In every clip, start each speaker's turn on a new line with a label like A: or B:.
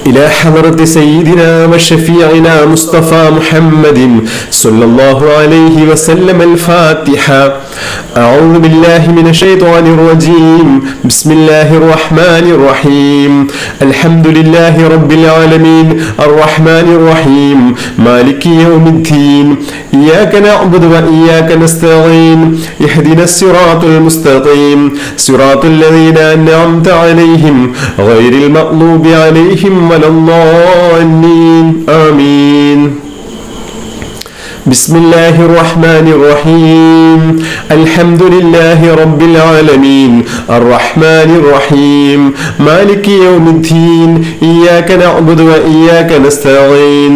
A: إلى حضرة سيدنا وشفيعنا مصطفى محمد صلى الله عليه وسلم الفاتحة. أعوذ بالله من الشيطان الرجيم. بسم الله الرحمن الرحيم. الحمد لله رب العالمين الرحمن الرحيم مالك يوم الدين. إياك نعبد وإياك نستعين. اهدنا الصراط المستقيم صراط الذين أنعمت عليهم غير المغضوب عليهم ولا الضالين. آمين. بسم الله الرحمن الرحيم. الحمد لله رب العالمين الرحمن الرحيم مالك يوم الدين. إياك نعبد وإياك نستعين.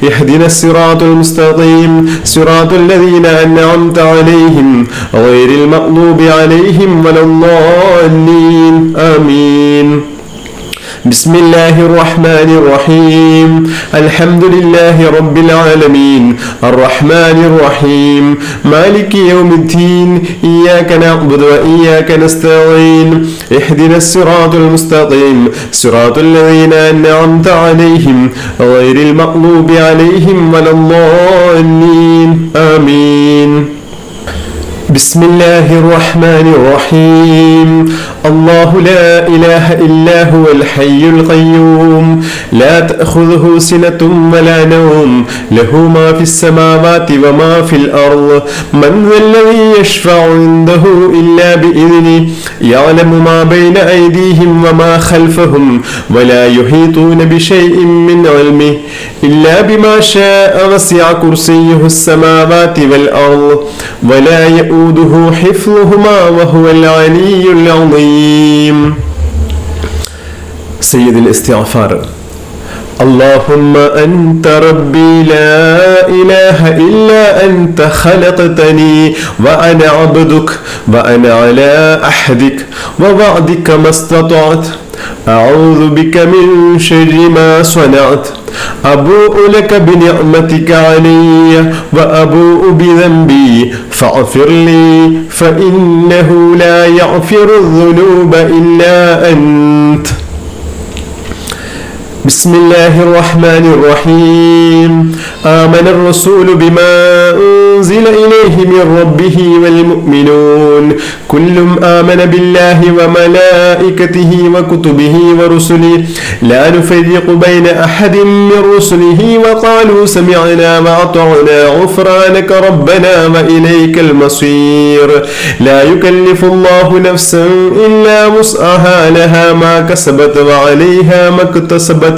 A: اهدنا الصراط المستقيم صراط الذين أنعمت عليهم غير المغضوب عليهم ولا الضالين. آمين. بسم الله الرحمن الرحيم. الحمد لله رب العالمين الرحمن الرحيم مالك يوم الدين. إياك نعبد وإياك نستعين. اهدنا الصراط المستقيم صراط الذين أنعمت عليهم غير المغضوب عليهم ولا الضالين. آمين. بسم الله الرحمن الرحيم. الله لا إله إلا هو الحي القيوم لا تأخذه سنة ولا نوم له ما في السماوات وما في الأرض. من ذا الذي يشفع عنده إلا بإذنه يعلم ما بين أيديهم وما خلفهم ولا يحيطون بشيء من علمه إلا بما شاء. وسع كرسيه السماوات والأرض ولا يؤوده حفظهما وهو العلي العظيم. سيد الاستغفار. اللهم أنت ربي لا إله إلا أنت خلقتني وأنا عبدك وأنا على عهدك ووعدك ما استطعت. أعوذ بك من شر ما صنعت. أبوء لك بنعمتك علي وأبوء بذنبي فاغفر لي فإنه لا يغفر الذنوب إلا أنت. بسم الله الرحمن الرحيم. آمن الرسول بما أنزل إليه من ربه والمؤمنون كل آمن بالله وملائكته وكتبه ورسله لا نفرق بين أحد من رسله وقالوا سمعنا وأطعنا غفرانك ربنا وإليك المصير. لا يكلف الله نفسا إلا وسعها لها ما كسبت وعليها ما اكتسبت.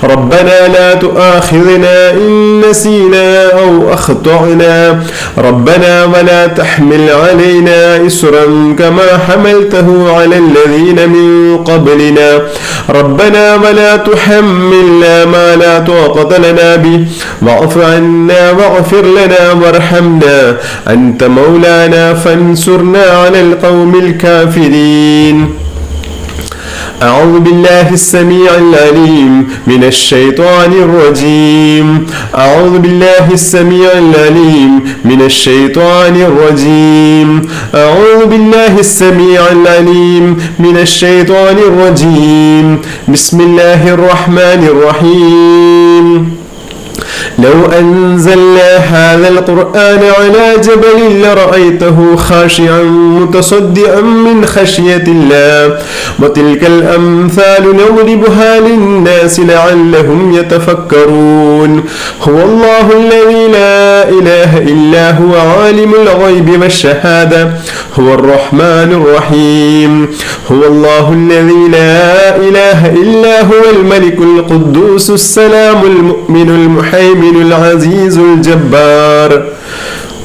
A: ربنا لا تؤاخذنا إن نسينا أو أخطأنا ربنا ولا تحمل علينا إصرا كما حملته على الذين من قبلنا ربنا ولا تحملنا ما لا طاقة لنا به واعف عنا واغفر لنا وارحمنا أنت مولانا فانصرنا على القوم الكافرين. أعوذ بالله السميع العليم من الشيطان الرجيم. أعوذ بالله السميع العليم من الشيطان الرجيم. أعوذ بالله السميع العليم من الشيطان الرجيم. بسم الله الرحمن الرحيم. لو أنزلنا هذا القرآن على جبل لرأيته خاشعا متصدعا من خشية الله وتلك الأمثال نضربها للناس لعلهم يتفكرون. هو الله الذي لا إله إلا هو عالم الغيب والشهادة هو الرحمن الرحيم. هو الله الذي لا إله إلا هو الملك القدوس السلام المؤمن المحيمن العزيز الجبار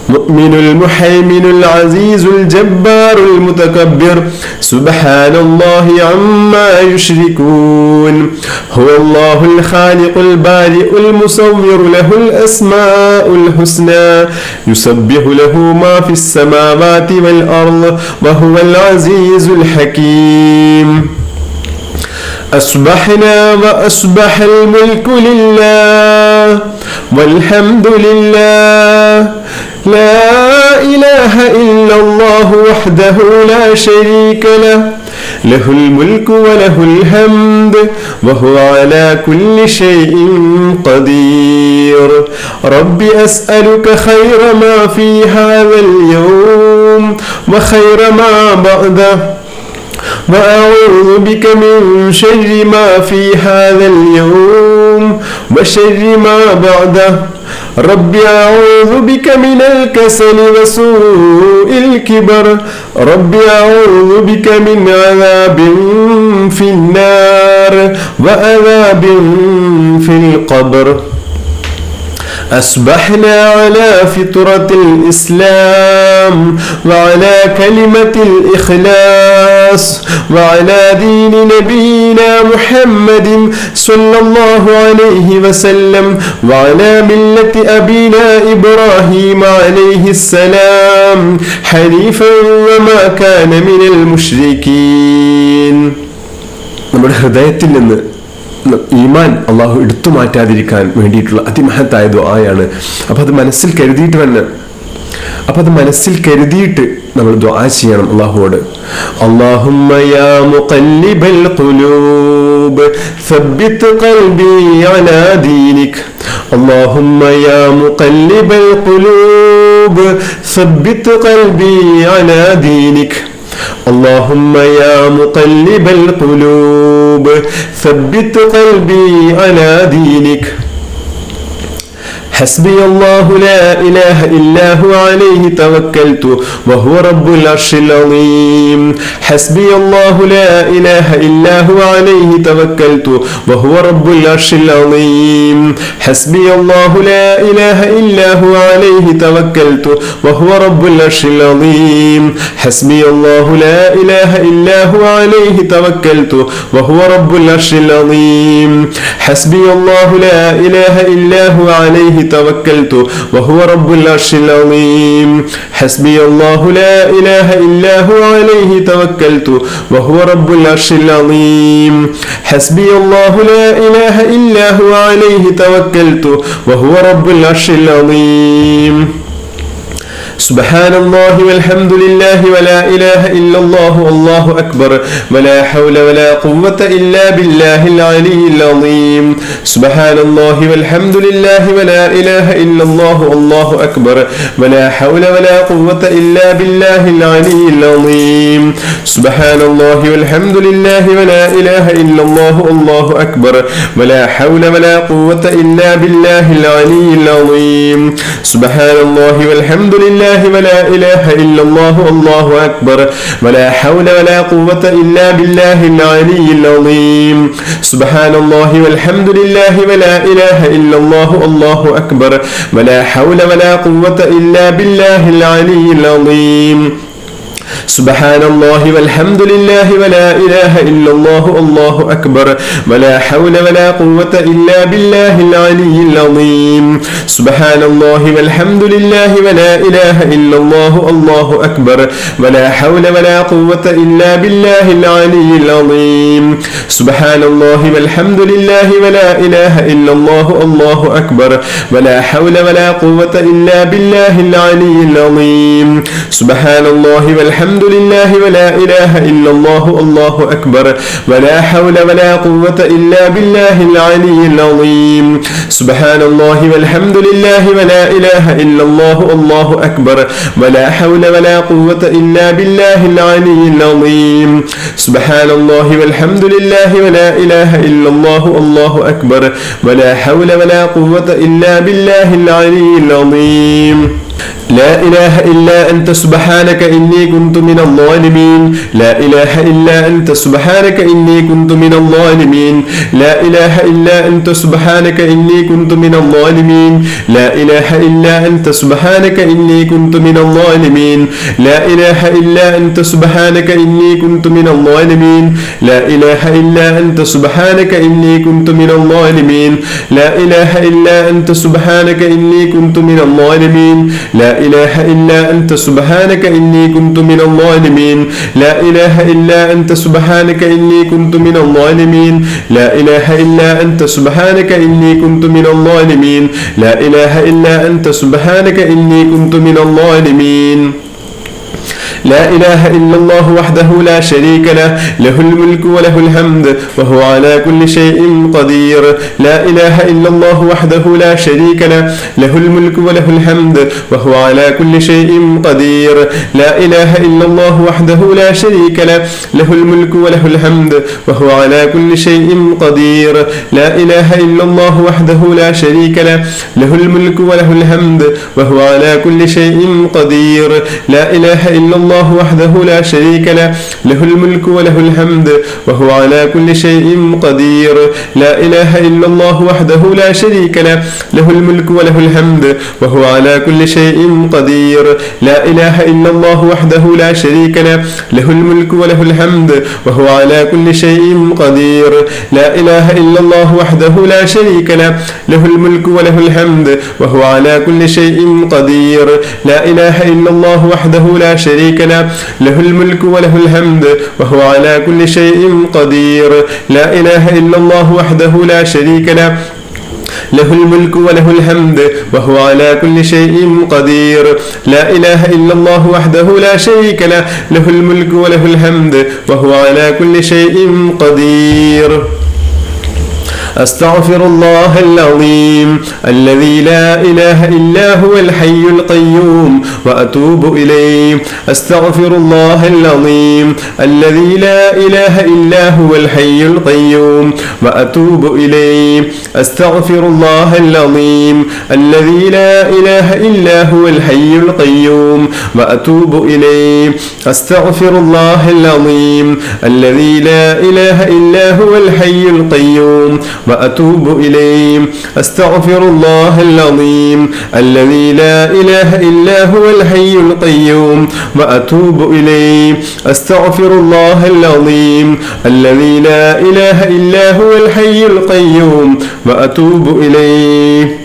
A: مؤمن المحيمن العزيز الجبار المتكبر سبحان الله عما يشركون. هو الله الخالق البارئ المصور له الأسماء الحسنى يسبح له ما في السماوات والأرض وهو العزيز الحكيم. أصبحنا وأصبح الملك لله والحمد لله لا إله إلا الله وحده لا شريك له ലഹുൽ മുൽക്കു വലഹുൽ ഹംദ് വഹുവ അലാ കുല്ലി ഷൈഇൻ ഖദീർ. റബ്ബി അസ്അലുക ഖൈറ മാ ഫീ ഹാദൽ യൗം വഖൈറ മാ ബഅദഹു وأعوذ بك من شر ما في هذا اليوم وشر ما بعده. رب أعوذ بك من الكسل وسوء الكبر. رب أعوذ بك من عذاب في النار وعذاب في القبر. أصبحنا على فطرة الإسلام وعلى كلمة الإخلاص وعلى دين نبينا محمد صلى الله عليه وسلم وعلى ملة أبينا إبراهيم عليه السلام حنيفا وما كان من المشركين. നമ്മുടെ ഹൃദയത്തിൽ നിന്ന് ഈമാൻ അള്ളാഹു എടുത്തു മാറ്റാതിരിക്കാൻ വേണ്ടിയിട്ടുള്ള അതിമഹത്തായ ദുആയാണ്. അപ്പൊ അത് മനസ്സിൽ കരുതിയിട്ട് നമ്മൾ ദുആ ചെയ്യണം അള്ളാഹുവോട്. അല്ലാഹുമ്മ യാ മുഖല്ലിബൽ ഖുലൂബ് സബ്ബിത് ഖൽബി അലാ ദീനിക്. അല്ലാഹുമ്മ യാ മുഖല്ലിബൽ ഖുലൂബ് സബ്ബിത് ഖൽബി അലാ ദീനിക്. اللهم يا مقلب القلوب ثبت قلبي على دينك. حسبي الله لا إله إلا هو عليه توكلت وهو رب العرش العظيم. حسبي الله لا إله إلا هو عليه توكلت وهو رب العرش العظيم. حسبي الله لا إله إلا هو عليه توكلت وهو رب العرش العظيم. حسبي الله لا إله إلا هو عليه توكلت وهو رب العرش العظيم. حسبي الله لا إله إلا هو عليه توكلت وهو رب العرش العظيم. حسبي الله لا إله إلا هو عليه توكلت وهو رب العرش العظيم. حسبي الله لا إله إلا هو عليه توكلت وهو رب العرش العظيم. سبحان الله والحمد لله ولا إله إلا الله والله أكبر ولا حول ولا قوة إلا بالله العلي العظيم. سبحان الله والحمد لله ولا إله إلا الله والله أكبر ولا حول ولا قوة إلا بالله العلي العظيم. سبحان الله والحمد لله ولا إله إلا الله والله أكبر ولا حول ولا قوة إلا بالله العلي العظيم. سبحان الله والحمد لله ولا إله إلا الله والله أكبر ولا حول ولا قوة إلا بالله العلي العظيم. سبحان الله والحمد لله ولا إله إلا الله والله أكبر ولا حول ولا قوة إلا بالله العلي العظيم. سبحان الله والحمد لله ولا إله إلا الله والله أكبر ولا حول ولا قوة إلا بالله العلي العظيم. سبحان الله والحمد لله ولا إله إلا الله والله أكبر ولا حول ولا قوة إلا بالله العلي العظيم. سبحان الله والحمد لله ولا إله إلا الله والله أكبر ولا حول ولا قوة إلا بالله العلي العظيم. سبحان الله والحمد لله ولا إله إلا الله والله أكبر ولا حول ولا قوة إلا بالله العلي العظيم. سبحان الله والحمد لله ولا إله إلا الله والله أكبر ولا حول ولا قوة إلا بالله العلي العظيم. سبحان الله والحمد لله ولا إله إلا الله والله أكبر ولا حول ولا قوة إلا بالله العلي العظيم. لا إله إلا أنت سبحانك إني كنت من الظالمين. لا إله إلا أنت سبحانك إني كنت من الظالمين. لا إله إلا أنت سبحانك إني كنت من الظالمين. لا إله إلا أنت سبحانك إني كنت من الظالمين. لا إله إلا أنت سبحانك إني كنت من الظالمين. لا إله إلا أنت سبحانك إني كنت من الظالمين. لا إله إلا أنت سبحانك إني كنت من الظالمين. لا إله إلا أنت سبحانك إني كنت من الظالمين. لا إله إلا أنت سبحانك إني كنت من الظالمين. لا إله إلا أنت سبحانك إني كنت من الظالمين. لا إله إلا أنت سبحانك إني كنت من الظالمين. لا إله إلا الله وحده لا شريك له له الملك وله الحمد وهو على كل شيء قدير لا إله إلا الله وحده لا شريك له له الملك وله الحمد وهو على كل شيء قدير لا إله إلا الله وحده لا شريك له له الملك وله الحمد وهو على كل شيء قدير لا إله إلا الله وحده لا شريك له له الملك وله الحمد وهو على كل شيء قدير لا إله إلا الله وحده لا شريك له له الملك وله الحمد وهو على كل شيء قدير لا إله إلا الله وحده لا شريك له له الملك وله الحمد وهو على كل شيء قدير لا إله إلا الله وحده لا شريك له له الملك وله الحمد وهو على كل شيء قدير لا إله إلا الله وحده لا شريك له له الملك وله الحمد وهو على كل شيء قدير لا إله إلا الله وحده لا شريك له له الملك وله الحمد وهو على كل شيء قدير لا إله إلا الله وحده لا شريك له له الملك وله الحمد وهو على كل شيء قدير لا إله إلا الله وحده لا شريك له له الملك وله الحمد وهو على كل شيء قدير أستغفر الله العظيم الذي لا إله إلا هو الحي القيوم وأتوب إليه أستغفر الله العظيم الذي لا إله إلا هو الحي القيوم وأتوب إليه أستغفر الله العظيم الذي لا إله إلا هو الحي القيوم وأتوب إليه أستغفر الله العظيم الذي لا إله إلا هو الحي القيوم وأتوب إليه أستغفر الله العظيم الذي لا إله إلا هو الحي القيوم وأتوب إليه أستغفر الله العظيم الذي لا إله إلا هو الحي القيوم وأتوب إليه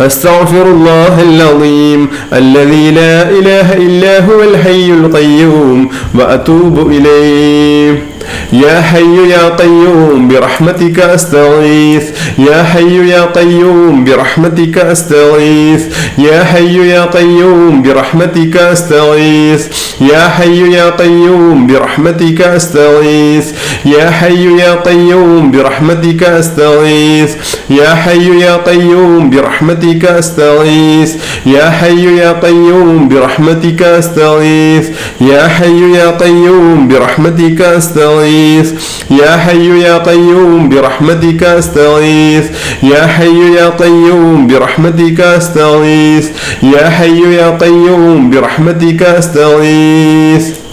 A: أستغفر الله العظيم الذي لا إله إلا هو الحي القيوم وأتوب إليه يا حي يا قيوم برحمتك أستغيث يا حي يا قيوم برحمتك أستغيث يا حي يا قيوم برحمتك أستغيث يا حي يا قيوم برحمتك أستغيث يا حي يا قيوم برحمتك أستغيث يا حي يا قيوم برحمتك أستغيث يا حي يا قيوم برحمتك أستغيث يا حي يا قيوم برحمتك أستغيث يا حي يا قيوم برحمتك أستغيث يا حي يا قيوم برحمتك أستغيث يا حي يا قيوم برحمتك أستغيث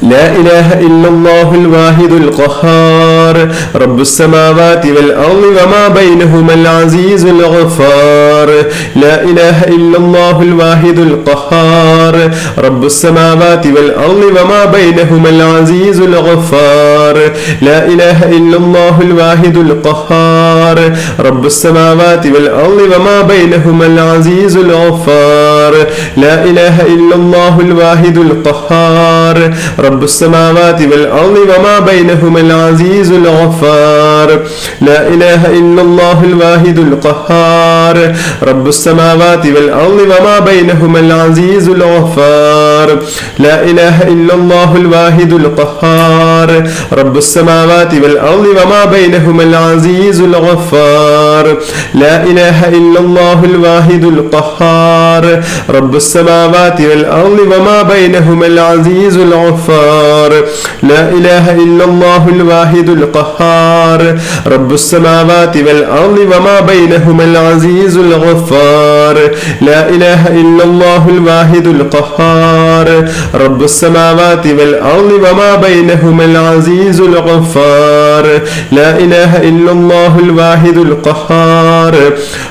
A: لا إله إلا الله الواحد القهار رب السماوات والأرض وما بينهما العزيز الغفار لا إله إلا الله الواحد القهار رب السماوات والأرض وما بينهما العزيز الغفار لا إله إلا الله الواحد القهار رب السماوات والأرض وما بينهما العزيز الغفار لا إله إلا الله الواحد القهار رب السماوات والأرض وما بينهما العزيز الغفار لا إله إلا الله الواحد القهار رب السماوات والأرض وما بينهما العزيز الغفار لا إله إلا الله الواحد القهار رب السماوات والأرض وما بينهما العزيز الغفار لا إله إلا الله الواحد القهار رب السماوات والأرض وما بينهما العزيز الغفار لا إله إلا الله الواحد القهار رب السماوات والأرض وما بينهما العزيز الغفار لا إله إلا الله الواحد القهار رب السماوات والأرض وما بينهما العزيز الغفار لا إله إلا الله الواحد القهار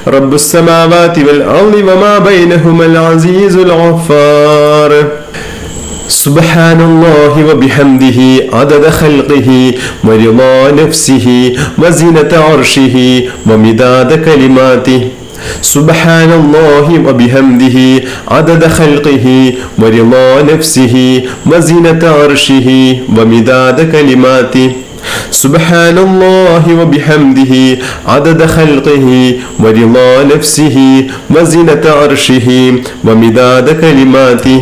A: رب السماوات والأرض وما بينهما العزيز الغفار سبحان الله وبحمده عدد خلقه ورضا نفسه وزنة عرشه ومداد كلماته سبحان الله وبحمده عدد خلقه ورضا نفسه وزنة عرشه ومداد كلماته سبحان الله وبحمده عدد خلقه ورضا نفسه وزنة عرشه ومداد كلماته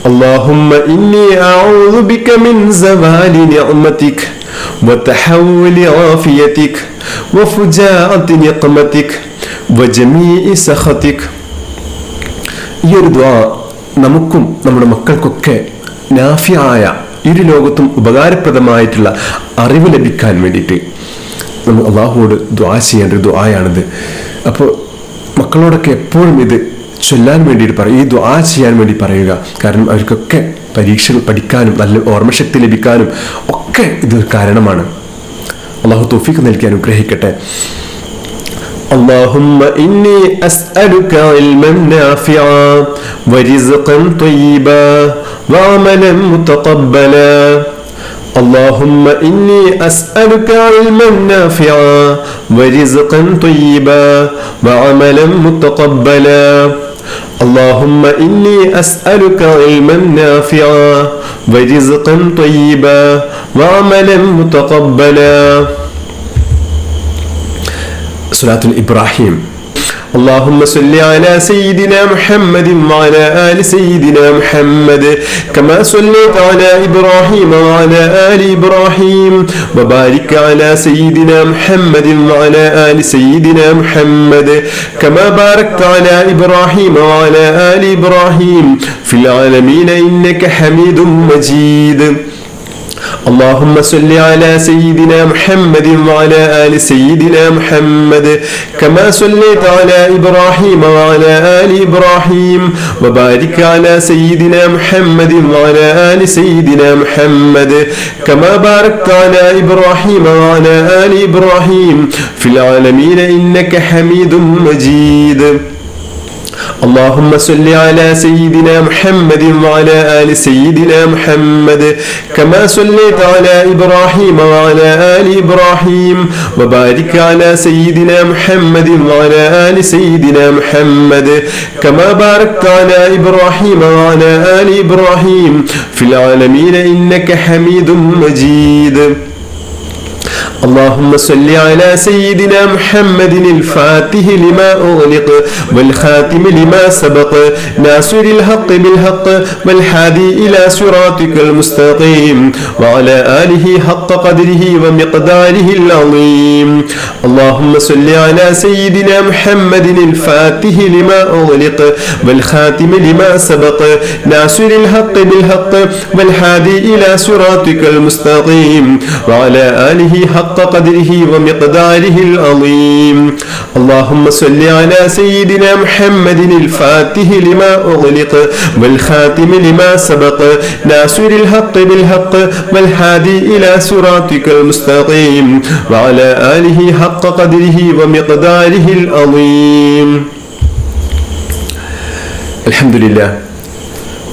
A: اللهم إني أعوذ بك من زوال نعمتك وتحول عافيتك وفجاءة نقمتك وجميع سخطك. ഈ ഒരു ദുആ നമുക്കും നമ്മുടെ മക്കൾക്കൊക്കെ നാഫിയായ ഇരു ലോകത്തും ഉപകാരപ്രദമായിട്ടുള്ള അറിവ് ലഭിക്കാൻ വേണ്ടിയിട്ട് നമ്മൾ അള്ളാഹുവോട് ദുആ ചെയ്യേണ്ട ഒരു ദുആയാണിത്. അപ്പോൾ മക്കളോടൊക്കെ എപ്പോഴും ഇത് ചൊല്ലാൻ വേണ്ടിയിട്ട് പറയും, ഈ ദുആ ചെയ്യാൻ വേണ്ടി പറയുക. കാരണം അവർക്കൊക്കെ പരീക്ഷകൾ പഠിക്കാനും നല്ല ഓർമ്മശക്തി ലഭിക്കാനും ഒക്കെ ഇത് കാരണമാണ്. അള്ളാഹു തൗഫീഖ് നൽകി അനുഗ്രഹിക്കട്ടെ. اللهم إني أسألك علما نافعا ورزقا طيبا وعملا متقبلا. اللهم إني أسألك علما نافعا ورزقا طيبا وعملا متقبلا. اللهم إني أسألك علما نافعا ورزقا طيبا وعملا متقبلا. صلاة الإبراهيم. اللهم صل على سيدنا محمد وعلى آل سيدنا محمد كما صليت على إبراهيم وعلى آل إبراهيم وبارك على سيدنا محمد وعلى آل سيدنا محمد كما باركت على إبراهيم وعلى آل إبراهيم في العالمين إنك حميد مجيد. اللهم صل على سيدنا محمد وعلى آل سيدنا محمد كما صليت على إبراهيم وعلى آل إبراهيم وبارك على سيدنا محمد وعلى آل سيدنا محمد كما باركت على إبراهيم وعلى آل إبراهيم في العالمين إنك حميد مجيد. اللهم صل على سيدنا محمد وعلى آل سيدنا محمد كما صليت على إبراهيم وعلى آل إبراهيم وبارك على سيدنا محمد وعلى آل سيدنا محمد كما باركت على إبراهيم وعلى آل إبراهيم في العالمين إنك حميد مجيد. اللهم صل على سيدنا محمد الفاتح لما أغلق والخاتم لما سبق ناصر الحق بالحق والهادي إلى صراطك المستقيم وعلى آله حق قدره ومقداره العظيم. اللهم صل على سيدنا محمد الفاتح لما أغلق والخاتم لما سبق ناصر الحق بالحق والهادي إلى صراطك المستقيم وعلى آله حق قدره ومقداره العظيم. اللهم صل على سيدنا محمد الفاتح لما أغلق والخاتم لما سبق ناصر الحق بالحق والهادي إلى صراطك المستقيم وعلى آله حق قدره ومقداره العظيم. الحمد لله.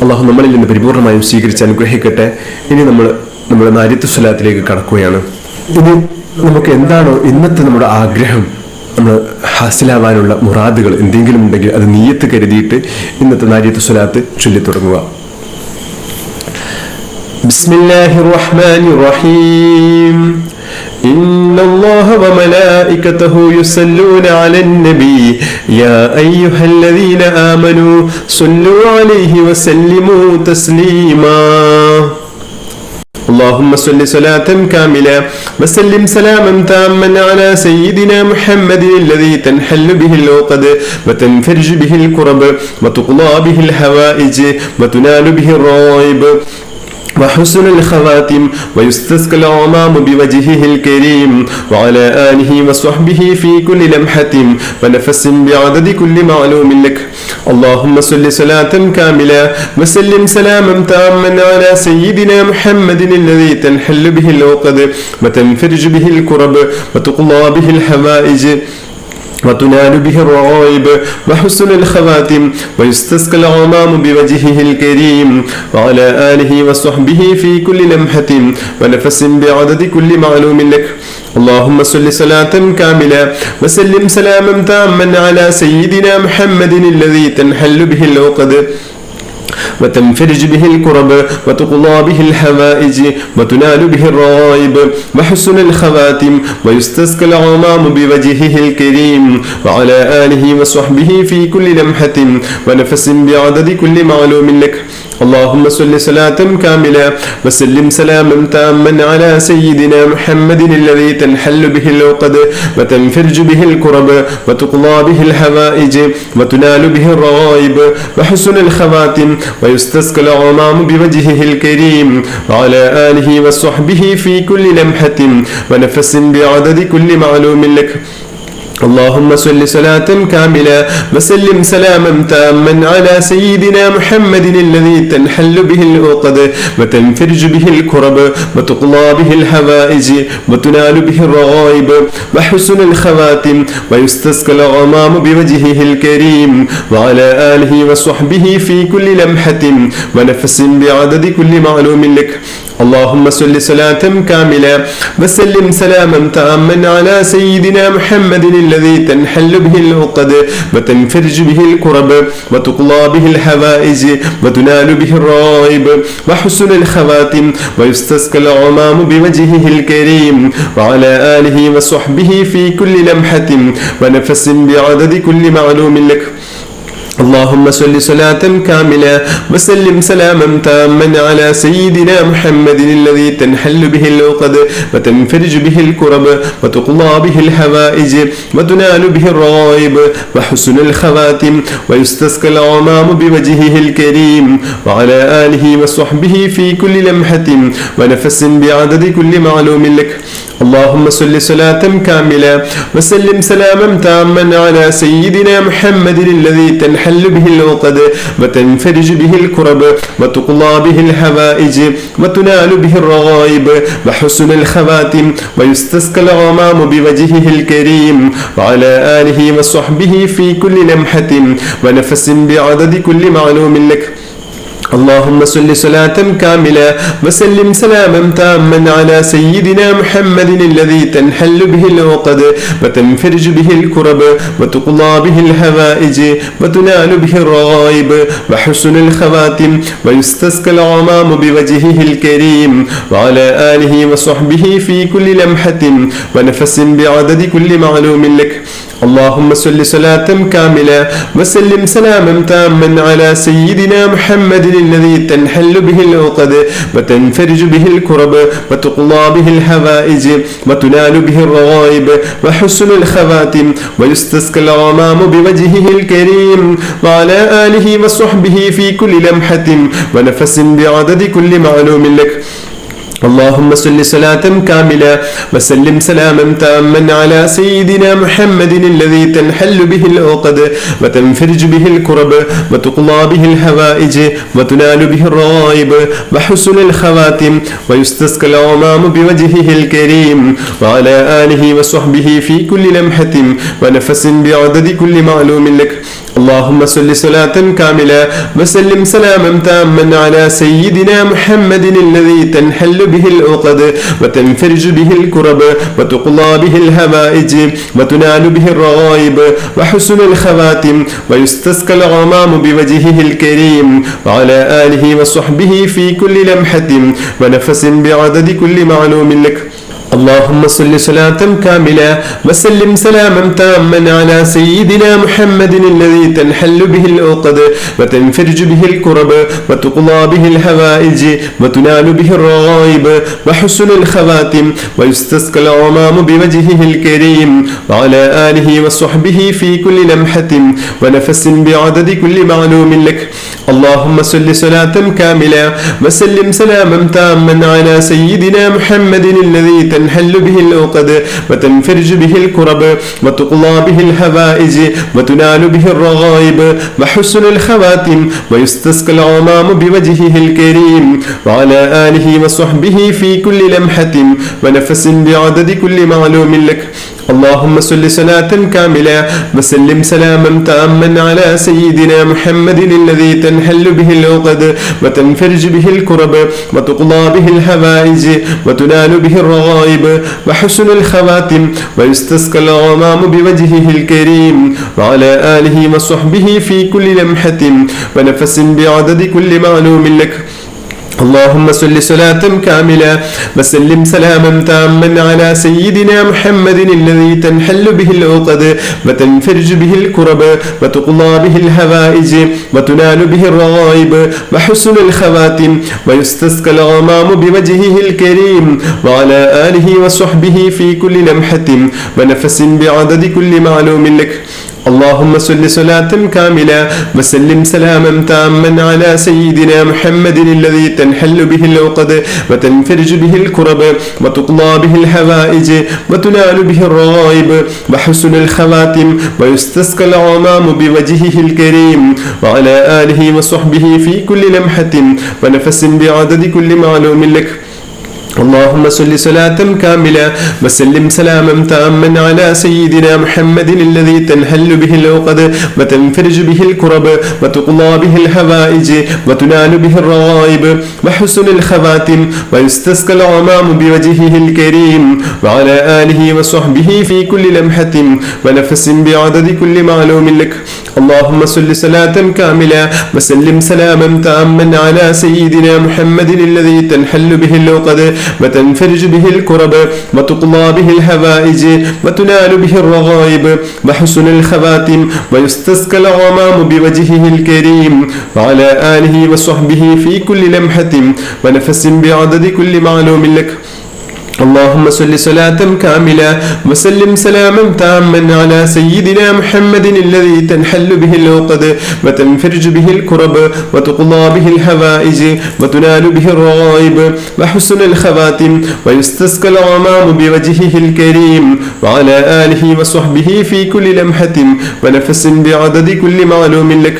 A: അള്ളാഹു നമ്മളിൽ നിന്ന് പരിപൂർണമായും സ്വീകരിച്ച് അനുഗ്രഹിക്കട്ടെ. ഇനി നമ്മുടെ നാരിത്വ സ്വലാത്തിലേക്ക് കടക്കുകയാണ്. ഇനി നമുക്ക് എന്താണോ ഇന്നത്തെ നമ്മുടെ ആഗ്രഹം, നമ്മൾ ഹാസിലാവാനുള്ള മുറാദുകൾ എന്തെങ്കിലും ഉണ്ടെങ്കിൽ അത് നിയ്യത്ത് കരുതിയിട്ട് ഇന്നത്തെ നാരിയത്ത് സ്വലാത്ത് ചൊല്ലി തുടങ്ങുക. ബിസ്മില്ലാഹിർ റഹ്മാനിർ റഹീം. ഇന്നല്ലാഹ വമലായികതഹു യുസല്ലൂന അലൻ നബി യാ അയ്യുഹല്ലദീന ആമനൂ സ്വല്ലൂ അലൈഹി വസല്ലിമൂ തസ്ലീമാ. اللهم صل صلاة كاملة وسلم سلاما تاما على سيدنا محمد الذي تنحل به العقد وتنفرج به الكرب وتقضى به الحوائج وتنال به الرغائب وحسن الخواتم ويستسقى الغمام بوجهه الكريم وعلى آله وصحبه في كل لمحة ونفس بعدد كل معلوم لك. اللهم صل صلاة كاملة وسلم سلاما تاما على سيدنا محمد الذي تنحل به العقد وتنفرج به الكرب وتقضى به الحوائج وتنال به الرغائب وحسن الخواتم ويستسقى الغمام بوجهه الكريم وعلى آله وصحبه في كل لمحة ونفس بعدد كل معلوم لك. اللهم صل صلاة كاملة وسلم سلاما تاما على سيدنا محمد الذي تنحل به العقد وتنفرج به الكرب وتقضى به الحوائج وتنال به الرغائب وحسن الخواتم ويستسقى الغمام بوجهه الكريم وعلى آله وصحبه في كل لمحة ونفس بعدد كل معلوم لك. اللهم صل صلاة كاملة وسلم سلاما تاما على سيدنا محمد الذي تنحل به العقد وتنفرج به الكرب وتقضى به الحوائج وتنال به الرغائب وحسن الخواتم ويستسقى الغمام بوجهه الكريم وعلى آله وصحبه في كل لمحة ونفس بعدد كل معلوم لك. اللهم صل صلاة كاملة وسلم سلاما تاما على سيدنا محمد الذي تنحل به العقد وتنفرج به الكرب وتقضى به الحوائج وتنال به الرغائب وحسن الخواتم ويستسقى الغمام بوجهه الكريم وعلى آله وصحبه في كل لمحة ونفس بعدد كل معلوم لك. اللهم صل صلاة كاملة وسلم سلاما تاما على سيدنا محمد الذي تنحل به العقد وتنفرج به الكرب وتقضى به الحوائج وتنال به الرغائب وحسن الخواتم ويستسقى الغمام بوجهه الكريم وعلى آله وصحبه في كل لمحة ونفس بعدد كل معلوم لك. اللهم صل صلاة كاملة وسلم سلاما تاما على سيدنا محمد الذي تنحل به العقد وتنفرج به الكرب وتقضى به الحوائج وتنال به الرغائب وحسن الخواتم ويستسقى الغمام بوجهه الكريم وعلى آله وصحبه في كل لمحة ونفس بعدد كل معلوم لك. اللهم صل صلاة كاملة وسلم سلاما تاما على سيدنا محمد الذي تنحل به العقد وتنفرج به الكرب وتقضى به الحوائج وتنال به الرغائب وحسن الخواتم ويستسقى الغمام بوجهه الكريم وعلى آله وصحبه في كل لمحة ونفس بعدد كل معلوم لك. اللهم صل صلاة كاملة وسلم سلاما تاما على سيدنا محمد الذي تنحل به العقد وتنفرج به الكرب وتقضى به الحوائج وتنال به الرغائب وحسن الخواتم ويستسقى الغمام بوجهه الكريم وعلى آله وصحبه في كل لمحة ونفس بعدد كل معلوم لك. اللهم صل صلاة كاملة وسلم سلاما تاما على سيدنا محمد الذي تنحل به العقد وتنفرج به الكرب وتقضى به الحوائج وتنال به الرغائب وحسن الخواتم ويستسقى الغمام بوجهه الكريم وعلى آله وصحبه في كل لمحة ونفس بعدد كل معلوم لك. اللهم صل صلاة كاملة وسلم سلاما تاما على سيدنا محمد الذي تنحل به العقد وتنفرج به الكرب وتقضى به الحوائج وتنال به الرغائب وحسن الخواتم ويستسقى الغمام بوجهه الكريم وعلى آله وصحبه في كل لمحة ونفس بعدد كل معلوم لك. اللهم صل صلاة كاملة وسلم سلاما تاما على سيدنا محمد الذي تنحل به العقد وتنفرج به الكرب وتقضى به الحوائج وتنال به الرغائب وحسن الخواتم ويستسقى الغمام بوجهه الكريم وعلى آله وصحبه في كل لمحة ونفس بعدد كل معلوم لك. اللهم صل صلاة كاملة وسلم سلاما تاما على سيدنا محمد الذي تنحل به العقد وتنفرج به الكرب وتقضى به الحوائج وتنال به الرغائب وحسن الخواتم ويستسقى الغمام بوجهه الكريم وعلى آله وصحبه في كل لمحة ونفس بعدد كل معلوم لك. اللهم صل صلاة كاملة وسلم سلاما تاما على سيدنا محمد الذي تنحل به العقد وتنفرج به الكرب وتقضى به الحوائج وتنال به الرغائب وحسن الخواتم ويستسقى الغمام بوجهه الكريم وعلى آله وصحبه في كل لمحة ونفس بعدد كل معلوم لك. اللهم صل صلاة كاملة وسلم سلاما تاما على سيدنا محمد الذي تنحل به العقد وتنفرج به الكرب وتقضى به الحوائج وتنال به الرغائب وحسن الخواتم ويستسقى الغمام بوجهه الكريم وعلى آله وصحبه في كل لمحة ونفس بعدد كل معلوم لك. اللهم صل صلاة كاملة وسلم سلاما تاما على سيدنا محمد الذي تنحل به العقد وتنفرج به الكرب وتقضى به الهوائج وتنال به الرغائب وحسن الخواتم ويستسقى الغمام بوجهه الكريم وعلى آله وصحبه في كل لمحة ونفس بعدد كل معلوم لك. اللهم صل صلاة كاملة وسلم سلاما تاما على سيدنا محمد الذي تنحل به العقد وتنفرج به الكرب وتقضى به الحوائج وتنال به الرغائب وحسن الخواتم ويستسقى الغمام بوجهه الكريم وعلى آله وصحبه في كل لمحة ونفس بعدد كل معلوم لك. اللهم صل صلاة كاملة وسلم سلاما تاما على سيدنا محمد الذي تنحل به العقد وتنفرج به الكرب وتقضى به الحوائج وتنال به الرغائب وحسن الخواتم ويستسقى الغمام بوجهه الكريم وعلى آله وصحبه في كل لمحة ونفس بعدد كل معلوم لك. اللهم صل صلاة كاملة وسلم سلاما تاما على سيدنا محمد الذي تنحل به العقد وتنفرج به الكرب وتقضى به الحوائج وتنال به الرغائب وحسن الخواتم ويستسقى الغمام بوجهه الكريم وعلى آله وصحبه في كل لمحة ونفس بعدد كل معلوم لك. اللهم صل صلاة كاملة وسلم سلاما تاما على سيدنا محمد الذي تنحل به العقد وتنفرج به الكرب وتقضى به الحوائج وتنال به الرغائب وحسن الخواتم ويستسقى الغمام بوجهه الكريم وعلى آله وصحبه في كل لمحة ونفس بعدد كل معلوم لك.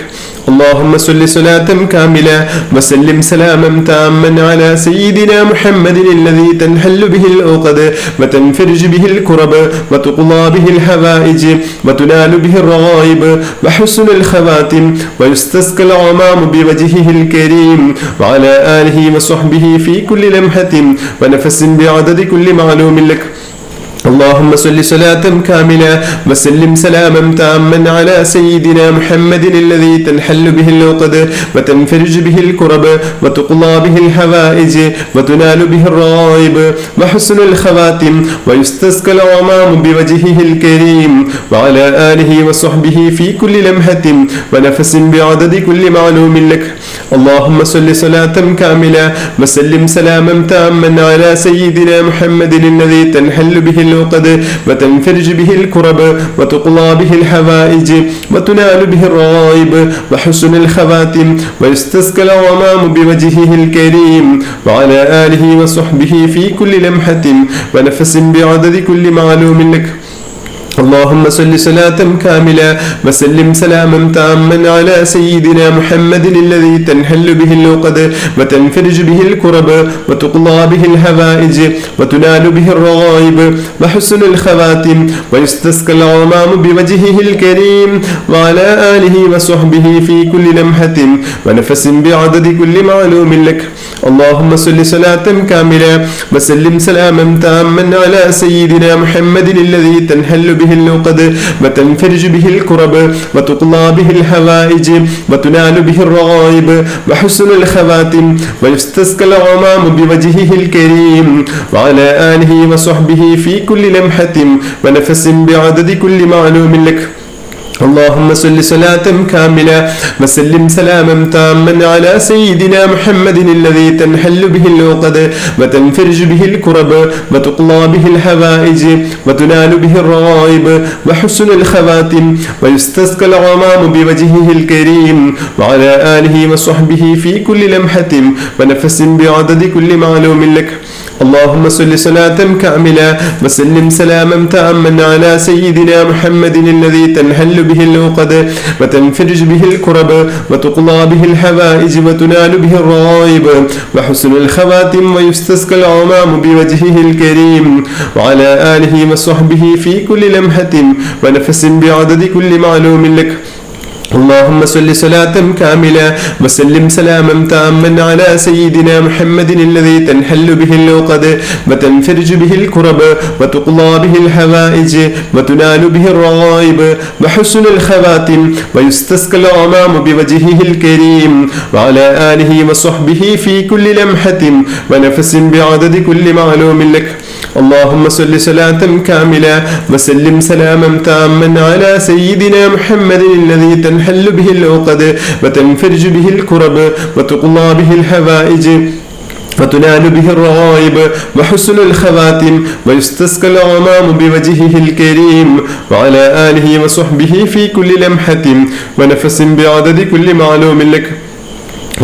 A: اللهم صل صلاة كاملة وسلم سلاما تاما على سيدنا محمد الذي تنحل به العقد وتنفرج به الكرب وتقضى به الحوائج وتنال به الرغائب وحسن الخواتم ويستسقى الغمام بوجهه الكريم وعلى آله وصحبه في كل لمحة ونفس بعدد كل معلوم لك. اللهم صل صلاة كاملة وسلم سلاما تاما على سيدنا محمد الذي تنحل به العقد وتنفرج به الكرب وتقضى به الحوائج وتنال به الرغائب وحسن الخواتم ويستسقى الغمام بوجهه الكريم وعلى آله وصحبه في كل لمحة ونفس بعدد كل معلوم لك. اللهم صل صلاة كاملة وسلم سلاما تاما على سيدنا محمد الذي تنحل به العقد وتنفرج به الكرب وتقضى به الحوائج وتنال به الرغائب وحسن الخواتم ويستسقى الغمام بوجهه الكريم وعلى آله وصحبه في كل لمحة ونفس بعدد كل معلوم لك. اللهم صل صلاة كاملة وسلم سلاما تاما على سيدنا محمد الذي تنحل به العقد وتنفرج به الكرب وتقضى به الحوائج وتنال به الرغائب وحسن الخواتم ويستسقى الغمام بوجهه الكريم وعلى آله وصحبه في كل لمحة ونفس بعدد كل معلوم لك. اللهم صل صلاة كاملة وسلم سلاما تاما على سيدنا محمد الذي تنحل به العقد وتنفرج به الكرب وتقضى به الحوائج وتنال به الرغائب وحسن الخواتم ويستسقى الغمام بوجهه الكريم وعلى آله وصحبه في كل لمحة ونفس بعدد كل معلوم لك. اللهم صل صلاة كاملة وسلم سلاما تاما على سيدنا محمد الذي تنحل به العقد وتنفرج به الكرب وتقضى به الحوائج وتنال به الرغائب وحسن الخواتم ويستسقى الغمام بوجهه الكريم وعلى آله وصحبه في كل لمحة ونفس بعدد كل معلوم لك. اللهم صل صلاة كاملة وسلم سلاما تاما على سيدنا محمد الذي تنحل به العقد وتنفرج به الكرب وتقضى به الحوائج وتنال به الرغائب وحسن الخواتم ويستسقى الغمام بوجهه الكريم وعلى آله وصحبه في كل لمحة ونفس بعدد كل معلوم لك. اللهم صل صلاة كاملة وسلم سلاما تاما على سيدنا محمد الذي تنحل به العقد وتنفرج به الكرب وتقضى به الحوائج وتنال به الرغائب وحسن الخواتم ويستسقى الغمام بوجهه الكريم وعلى آله وصحبه في كل لمحة ونفس بعدد كل معلوم لك. اللهم صل صلاة كاملة وسلم سلاما تاما على سيدنا محمد الذي تنحل به العقد وتنفرج به الكرب وتقضى به الحوائج وتنال به الرغائب وحسن الخواتم ويستسقى الغمام بوجهه الكريم وعلى آله وصحبه في كل لمحة ونفس بعدد كل معلوم لك.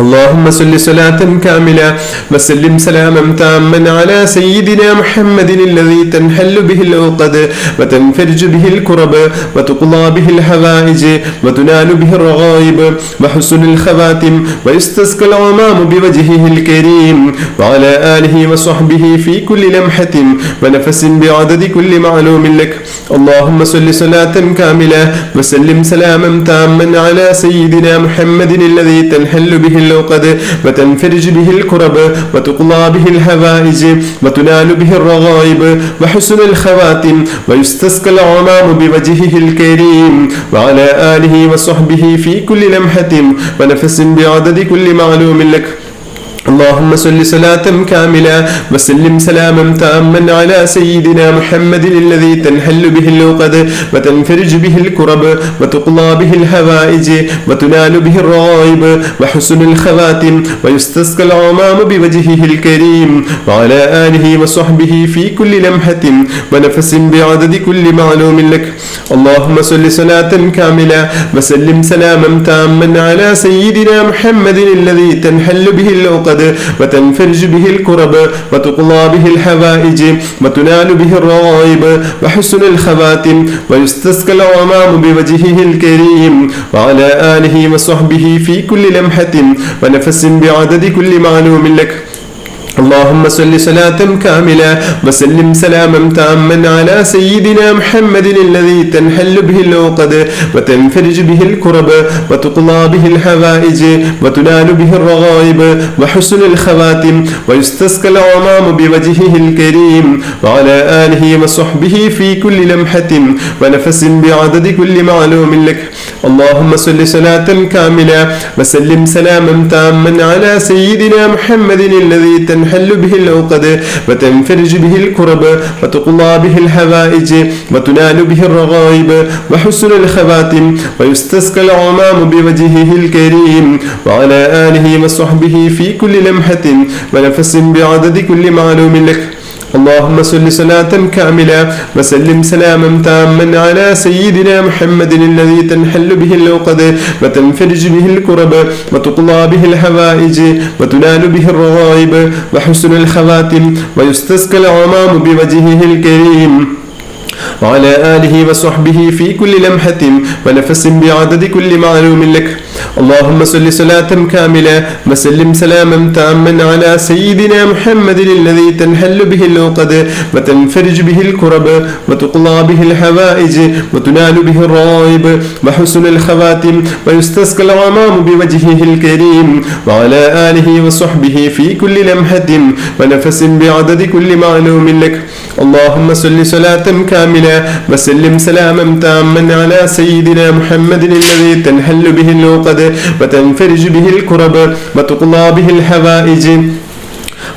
A: اللهم صل صلاة كاملة وسلم سلاما تاما على سيدنا محمد الذي تنحل به العقد وتنفرج به الكرب وتقضى به الحوائج وتنال به الرغائب وحسن الخواتم ويستسقى الغمام بوجهه الكريم وعلى آله وصحبه في كل لمحة ونفس بعدد كل معلوم لك. اللهم صل صلاة كاملة وسلم سلاما تاما على سيدنا محمد الذي تنحل به العقد وتنفرج به الكرب وتقضى به الحوائج وتنال به الرغائب وحسن الخواتم ويستسقى الغمام بوجهه الكريم وعلى آله وصحبه في كل لمحة ونفس بعدد كل معلوم لك. اللهم صل صلاة كاملة وسلم سلاما تاما على سيدنا محمد الذي تنحل به العقد وتنفرج به الكرب وتقضى به الحوائج وتنال به الرغائب وحسن الخواتم ويستسقى الغمام بوجهه الكريم وعلى آله وصحبه في كل لمحة ونفس بعدد كل معلوم لك. اللهم صل صلاة كاملة وسلم سلاما تاما على سيدنا محمد الذي تنحل به العقد وتنفرج به الكرب وتقضى به الحوائج وتنال به الرغائب وحسن الخواتم ويستسقى الغمام بوجهه الكريم وعلى آله وصحبه في كل لمحة ونفس بعدد كل معلوم لك. اللهم صل صلاة كاملة وسلم سلاما تاما على سيدنا محمد الذي تنحل به العقد وتنفرج به الكرب وتقضى به الحوائج وتنال به الرغائب وحسن الخواتم ويستسقى الغمام بوجهه الكريم وعلى آله وصحبه في كل لمحة ونفس بعدد كل معلوم لك. اللهم صل صلاة كاملة وسلم سلاما تاما على سيدنا محمد الذي تنحل به العقد وتنفرج به الكرب وتقضى به الحوائج وتنال به الرغائب وحسن الخواتم ويستسقى الغمام بوجهه الكريم وعلى آله وصحبه في كل لمحة ونفس بعدد كل معلوم لك. اللهم صل صلاة كاملة وسلم سلاما تاما على سيدنا محمد الذي تنحل به العقد وتنفرج به الكرب وتقضى به الحوائج وتنال به الرغائب وحسن الخواتم ويستسقى الغمام بوجهه الكريم وعلى آله وصحبه في كل لمحة ونفس بعدد كل معلوم لك. اللهم صل صلاة كاملة وسلم سلاما تاما على سيدنا محمد الذي تنحل به العقد وتنفرج به الكرب وتقضى به الحوائج وتنال به الرغائب وحسن الخواتم ويستسقى الغمام بوجهه الكريم وعلى آله وصحبه في كل لمحة ونفس بعدد كل معلوم لك. اللهم صل صلاة كاملة وسلم سلاما تاما على سيدنا محمد الذي تنحل به العقد وتنفرج به الكرب وتقضى به الحوائج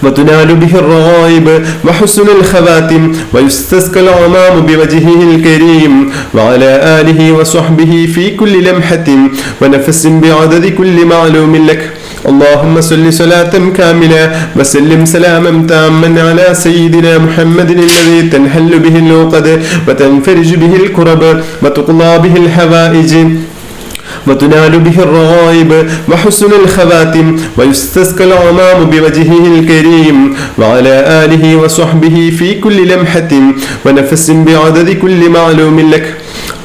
A: وتنال به الرغائب وحسن الخواتم ويستسقى الغمام بوجهه الكريم وعلى آله وصحبه في كل لمحة ونفس بعدد كل معلوم لك. اللهم صل صلاة كاملة وسلم سلاما تاما على سيدنا محمد الذي تنحل به العقد وتنفرج به الكرب وتقضى به الحوائج وتنال به الرغائب وحسن الخواتم ويستسقى الغمام بوجهه الكريم وعلى آله وصحبه في كل لمحة ونفس بعدد كل معلوم لك.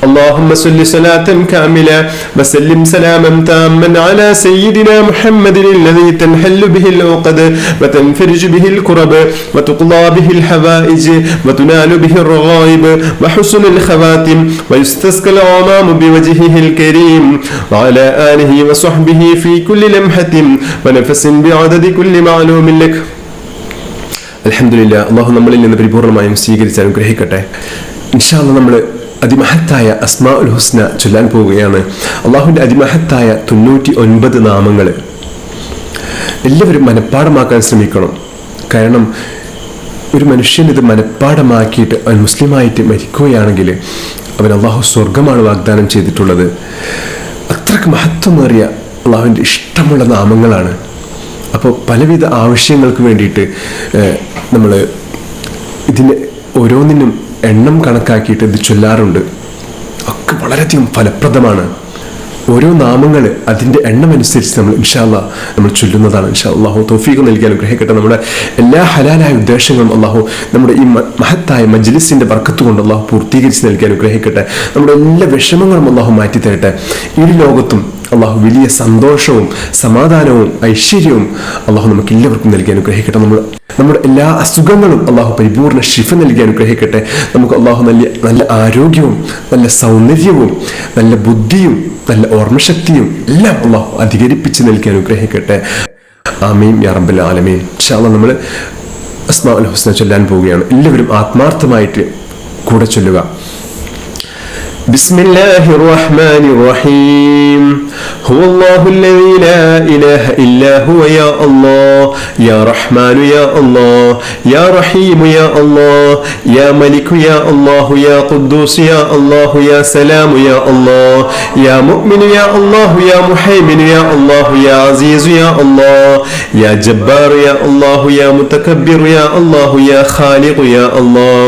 A: اللهم صل صلاة كاملة وسلم سلاما تاما على سيدنا محمد الذي تنحل به العقد وتنفرج به الكرب وتقضى به الحوائج وتنال به الرغائب وحسن الخواتم ويستسقى الغمام بوجهه الكريم وعلى آله وصحبه في كل لمحة ونفس بعدد كل معلوم لك. അൽഹംദുലില്ലാഹ്, അല്ലാഹു നമ്മളിൽ നിന്ന് പരിപൂർണമായും സ്വീകരിച്ച് അനുഗ്രഹിക്കട്ടെ. ഇൻഷാ അല്ലാഹ് നമ്മൾ അതിമഹത്തായ അസ്മാഉൽ ഹുസ്ന ചൊല്ലാൻ പോവുകയാണ്. അള്ളാഹുവിൻ്റെ അതിമഹത്തായ 99 നാമങ്ങൾ എല്ലാവരും മനഃപ്പാടമാക്കാൻ ശ്രമിക്കണം. കാരണം ഒരു മനുഷ്യൻ ഇത് മനഃപ്പാടമാക്കിയിട്ട് അവൻ മുസ്ലിമായിട്ട് മരിക്കുകയാണെങ്കിൽ അവൻ അള്ളാഹു സ്വർഗമാണ് വാഗ്ദാനം ചെയ്തിട്ടുള്ളത്. അത്രക്ക് മഹത്വമേറിയ അള്ളാഹുവിൻ്റെ ഇഷ്ടമുള്ള നാമങ്ങളാണ്. അപ്പോൾ പലവിധ ആവശ്യങ്ങൾക്ക് വേണ്ടിയിട്ട് നമ്മൾ ഇതിന് ഓരോന്നിനും എണ്ണം കണക്കാക്കിയിട്ട് ഇത് ചൊല്ലാറുണ്ട്. ഒക്കെ വളരെയധികം ഫലപ്രദമാണ്. ഓരോ നാമങ്ങൾ അതിൻ്റെ എണ്ണം അനുസരിച്ച് നമ്മൾ ഇൻഷാ അല്ലാഹ് നമ്മൾ ചൊല്ലുന്നതാണ്. ഇൻഷാ അല്ലാഹു തൗഫീഖ് നൽകി അനുഗ്രഹിക്കട്ടെ. നമ്മുടെ എല്ലാ ഹലാലായ ഉദ്ദേശങ്ങളും അല്ലാഹു നമ്മുടെ ഈ മഹത്തായ മജ്ലിസിൻ്റെ ബർക്കത്ത് കൊണ്ട് അല്ലാഹു പൂർത്തീകരിച്ച് നൽകി അനുഗ്രഹിക്കട്ടെ. നമ്മുടെ എല്ലാ വിഷമങ്ങളും അല്ലാഹു മാറ്റിത്തരട്ടെ. ഈ ലോകത്തും അള്ളാഹു വലിയ സന്തോഷവും സമാധാനവും ഐശ്വര്യവും അള്ളാഹു നമുക്ക് എല്ലാവർക്കും നൽകി അനുഗ്രഹിക്കട്ടെ. നമ്മുടെ എല്ലാ അസുഖങ്ങളും അള്ളാഹു പരിപൂർണ്ണ ശിഫ നൽകി അനുഗ്രഹിക്കട്ടെ. നമുക്ക് അള്ളാഹു നല്ല ആരോഗ്യവും നല്ല സൗന്ദര്യവും നല്ല ബുദ്ധിയും നല്ല ഓർമ്മശക്തിയും എല്ലാം അള്ളാഹു അധികരിപ്പിച്ച് നൽകി അനുഗ്രഹിക്കട്ടെ. ആമീൻ യാ റബ്ബൽ ആലമീൻ. ഇൻഷാ അല്ലാഹ് നമ്മൾ അസ്മാഉൽ ഹുസ്ന ചൊല്ലാൻ പോവുകയാണ്. എല്ലാവരും ആത്മാർത്ഥമായിട്ട് കൂടെ ചൊല്ലുക. بسم الله الرحمن الرحيم. هو الله الذي لا إله إلا هو يا الله يا رحمن يا الله يا رحيم يا الله يا ملك يا الله يا قدوس يا الله يا سلام يا الله يا مؤمن يا الله يا محيمن يا الله يا عزيز يا الله يا جبار يا الله يا متكبر يا الله يا خالق يا الله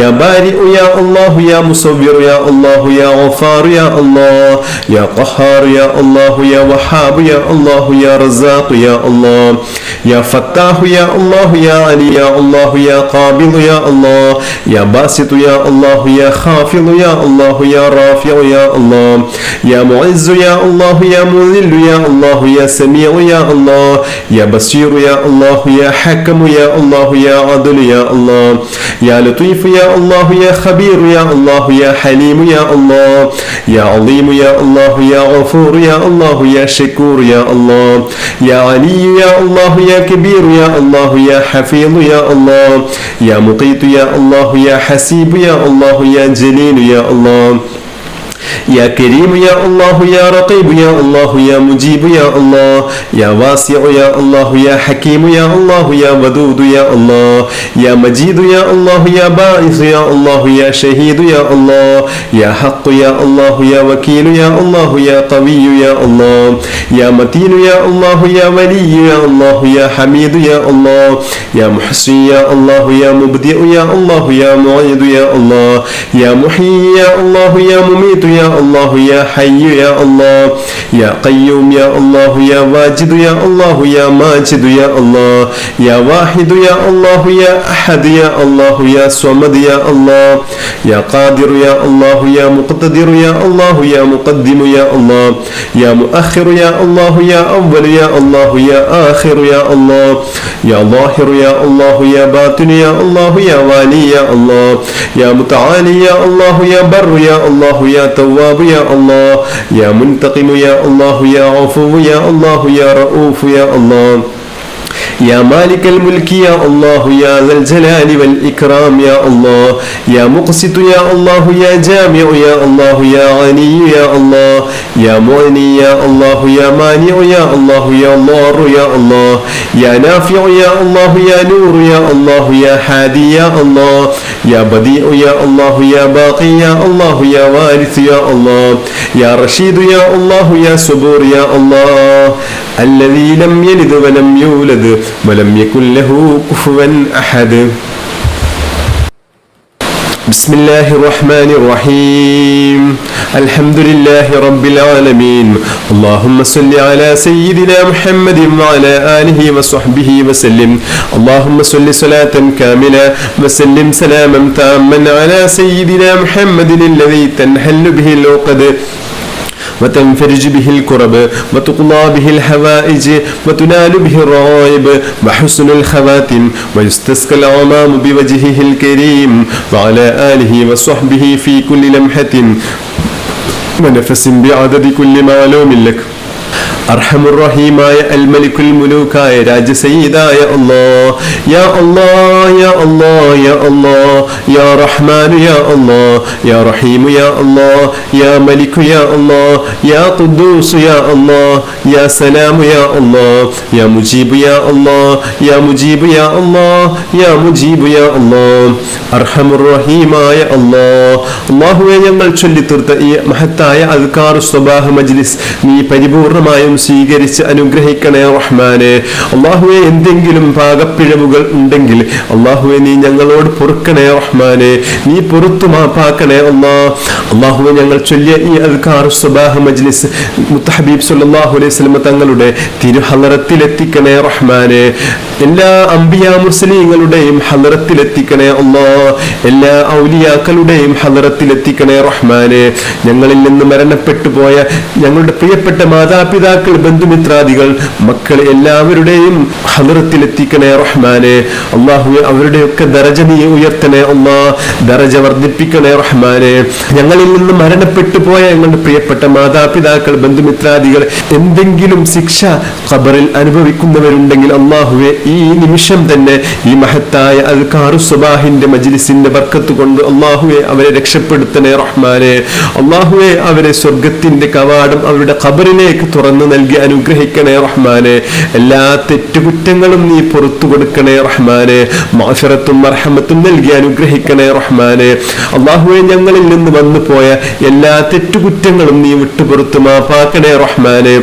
A: يا بارئ يا الله يا مصور يا الله يا غفار يا الله يا قهار يا الله يا وهاب يا الله يا رزاق يا الله يا فتاح يا الله يا علي يا الله يا قابض يا الله يا باسط يا الله يا خافض يا الله يا رافع يا الله يا معز يا الله يا مذل يا الله يا سميع يا الله يا بصير يا الله يا حكم يا الله يا عدل يا الله يا لطيف يا الله يا خبير يا الله يا حليم يا الله يا عظيم يا الله يا غفور يا الله يا شكور يا الله يا علي يا الله يا كبير يا الله يا حفيظ يا الله يا مقيت يا الله يا حسيب يا الله يا جليل يا الله يا كريم يا الله يا رقيب يا الله يا مجيب يا الله يا واسع يا الله يا حكيم يا الله يا ودود يا الله يا مجيد يا الله يا باعث يا الله يا شهيد يا الله يا حق يا الله يا وكيل يا الله يا قوي يا الله يا متين يا الله يا ولي يا الله يا حميد يا الله يا محصي يا الله يا مبدئ يا الله يا معيد يا الله يا محيي يا الله يا مميت يا الله يا حي يا الله يا قيوم يا الله يا واجد يا الله يا ماجد يا الله يا واحد يا الله يا أحد يا الله يا صمد يا الله يا قادر يا الله يا مقتدر يا الله يا مقدم يا الله يا مؤخر يا الله يا أول يا الله يا آخر يا الله يا ظاهر يا الله يا باطن يا الله يا والي يا الله يا متعالي يا الله يا بر يا الله يا تواب يا الله يا منتقم يا الله يا عفو يا الله يا رؤوف يا الله يا مالك الملك يا الله يا ذا الجلال والإكرام يا الله يا مقسط يا الله يا جامع يا الله يا غني يا الله يا مغني يا الله يا مانع يا الله يا ضار يا الله يا نافع يا الله يا نور يا الله يا هادي يا الله يا بديع يا الله يا باقي يا الله يا وارث يا الله يا رشيد يا الله يا صبور يا الله الذي لم يلد ولم يولد ولم يكن له كفوا أحد. ബിസ്മില്ലാഹിർ റഹ്മാനിർ റഹീം അൽഹംദുലില്ലാഹി റബ്ബിൽ ആലമീൻ അല്ലാഹുമ്മ സ്വല്ലി അലാ സയ്യിദിനാ മുഹമ്മദിൻ വഅലാ ആലിഹി വസ്വഹ്ബിഹി വസല്ലം അല്ലാഹുമ്മ സ്വല്ലി സ്വലാത്തൻ കാമില വസല്ലിം സലാമൻ താമ്മൻ അലാ സയ്യിദിനാ മുഹമ്മദിൻ الذي تنحل به العقد وتنفرج به الكرب وتقضى به الحوائج وتنال به الرغائب وحسن الخواتم ويستسقى الغمام بوجهه الكريم وعلى آله وصحبه في كل لمحة ونفس بعدد كل معلوم لك അർഹമുർ റഹീമായ അൽ മലിക്കുൽ മുലൂക്കായ രാജസയ്യിദായ അല്ലാഹ് യാ അല്ലാഹ് യാ അല്ലാഹ് യാ അല്ലാഹ് യാ റഹ്മാൻ യാ അല്ലാഹ് യാ റഹീം യാ അല്ലാഹ് യാ മലിക് യാ അല്ലാഹ് യാ ഖുദ്ദൂസ് യാ അല്ലാഹ് യാ സലാം യാ അല്ലാഹ് യാ മുജീബ് യാ അല്ലാഹ് യാ മുജീബ് യാ അല്ലാഹ് യാ മുജീബ് യാ അല്ലാഹ് അർഹമുർ റഹീമായ അല്ലാഹ് അല്ലാഹുവേ ഞങ്ങൾ ചൊല്ലിത്തീർത്ത ഈ മഹത്തായ അദ്കാറുസ് സ്വബാഹ് മജ്ലിസ് നീ പരിപൂർണമായും സ്വീകരിച്ച് അനുഗ്രഹിക്കണേ റഹ്മാനെ. അല്ലാഹുവേ എന്തെങ്കിലും പാകപ്പിഴവുകൾ ഉണ്ടെങ്കിൽ അല്ലാഹുവേ നീ ഞങ്ങളോട് പൊറുക്കണേ റഹ്മാനെ, നീ പൊറുത്തു മാപ്പാക്കണേ അല്ലാഹുവേ ഞങ്ങൾ ചൊല്ലിയ ഈ അദ്കാറുസ് സ്വബാഹ് മജ്ലിസ് മുത്തഹബീബ് സല്ലല്ലാഹു അലൈഹി വസല്ലം തങ്ങളുടെ തിരുഹളറത്തിലെത്തിക്കണേ റഹ്മാനെ. എല്ലാ അംബിയാ മുസ്ലിങ്ങളുടെയും ഹളറത്തിലെത്തിക്കണേ അല്ലാഹ്, എല്ലാ ഔലിയാക്കളുടെയും ഹളറത്തിലെത്തിക്കണേ റഹ്മാനെ. ഞങ്ങളിൽ നിന്ന് മരണപ്പെട്ടു പോയ ഞങ്ങളുടെ പ്രിയപ്പെട്ട മാതാപിതാക്കൾ, ബന്ധുമിത്രാദികൾ, മക്കൾ എല്ലാവരുടെയും ഹളറത്തിലെത്തിക്കണേ റഹ്മാനെ. അല്ലാഹുവേ അവരുടെയൊക്കെ ദറജ നീ ഉയർത്തണേ അല്ലാഹ്, ദറജ വർദ്ധിപ്പിക്കണേ റഹ്മാനെ. ഞങ്ങളിൽ നിന്ന് മരണപ്പെട്ടു പോയ ഞങ്ങളുടെ പ്രിയപ്പെട്ട മാതാപിതാക്കൾ, ബന്ധുമിത്രാദികൾ എന്തെങ്കിലും ശിക്ഷ ഖബറിൽ അനുഭവിക്കുന്നവരുണ്ടെങ്കിൽ അല്ലാഹുവേ ഈ നിമിഷം തന്നെ ഈ മഹത്തായ അദ്കാറുസ് സ്വബാഹിന്റെ മജ്ലിസിന്റെ ബർക്കത്ത് കൊണ്ട് അല്ലാഹുവേ അവരെ രക്ഷപ്പെടുത്തണേ റഹ്മാനെ. അല്ലാഹുവേ അവരെ സ്വർഗത്തിന്റെ കവാടം അവരുടെ ഖബറിലേക്ക് തുറന്നു നൽകി അനുഗ്രഹിക്കണേ റഹ്മാനെ. എല്ലാ തെറ്റുകുറ്റങ്ങളും നീ പുറത്തു കൊടുക്കണേ റഹ്മാനെ. മഗ്ഫിറത്തും മർഹമത്തും നൽകി അനുഗ്രഹിക്കണേ റഹ്മാനെ. അല്ലാഹുവേ ഞങ്ങളിൽ നിന്ന് വന്നു പോയ എല്ലാ തെറ്റുകുറ്റങ്ങളും നീ വിട്ടുപുറത്തു മാപ്പാക്കണേ റഹ്മാനെ.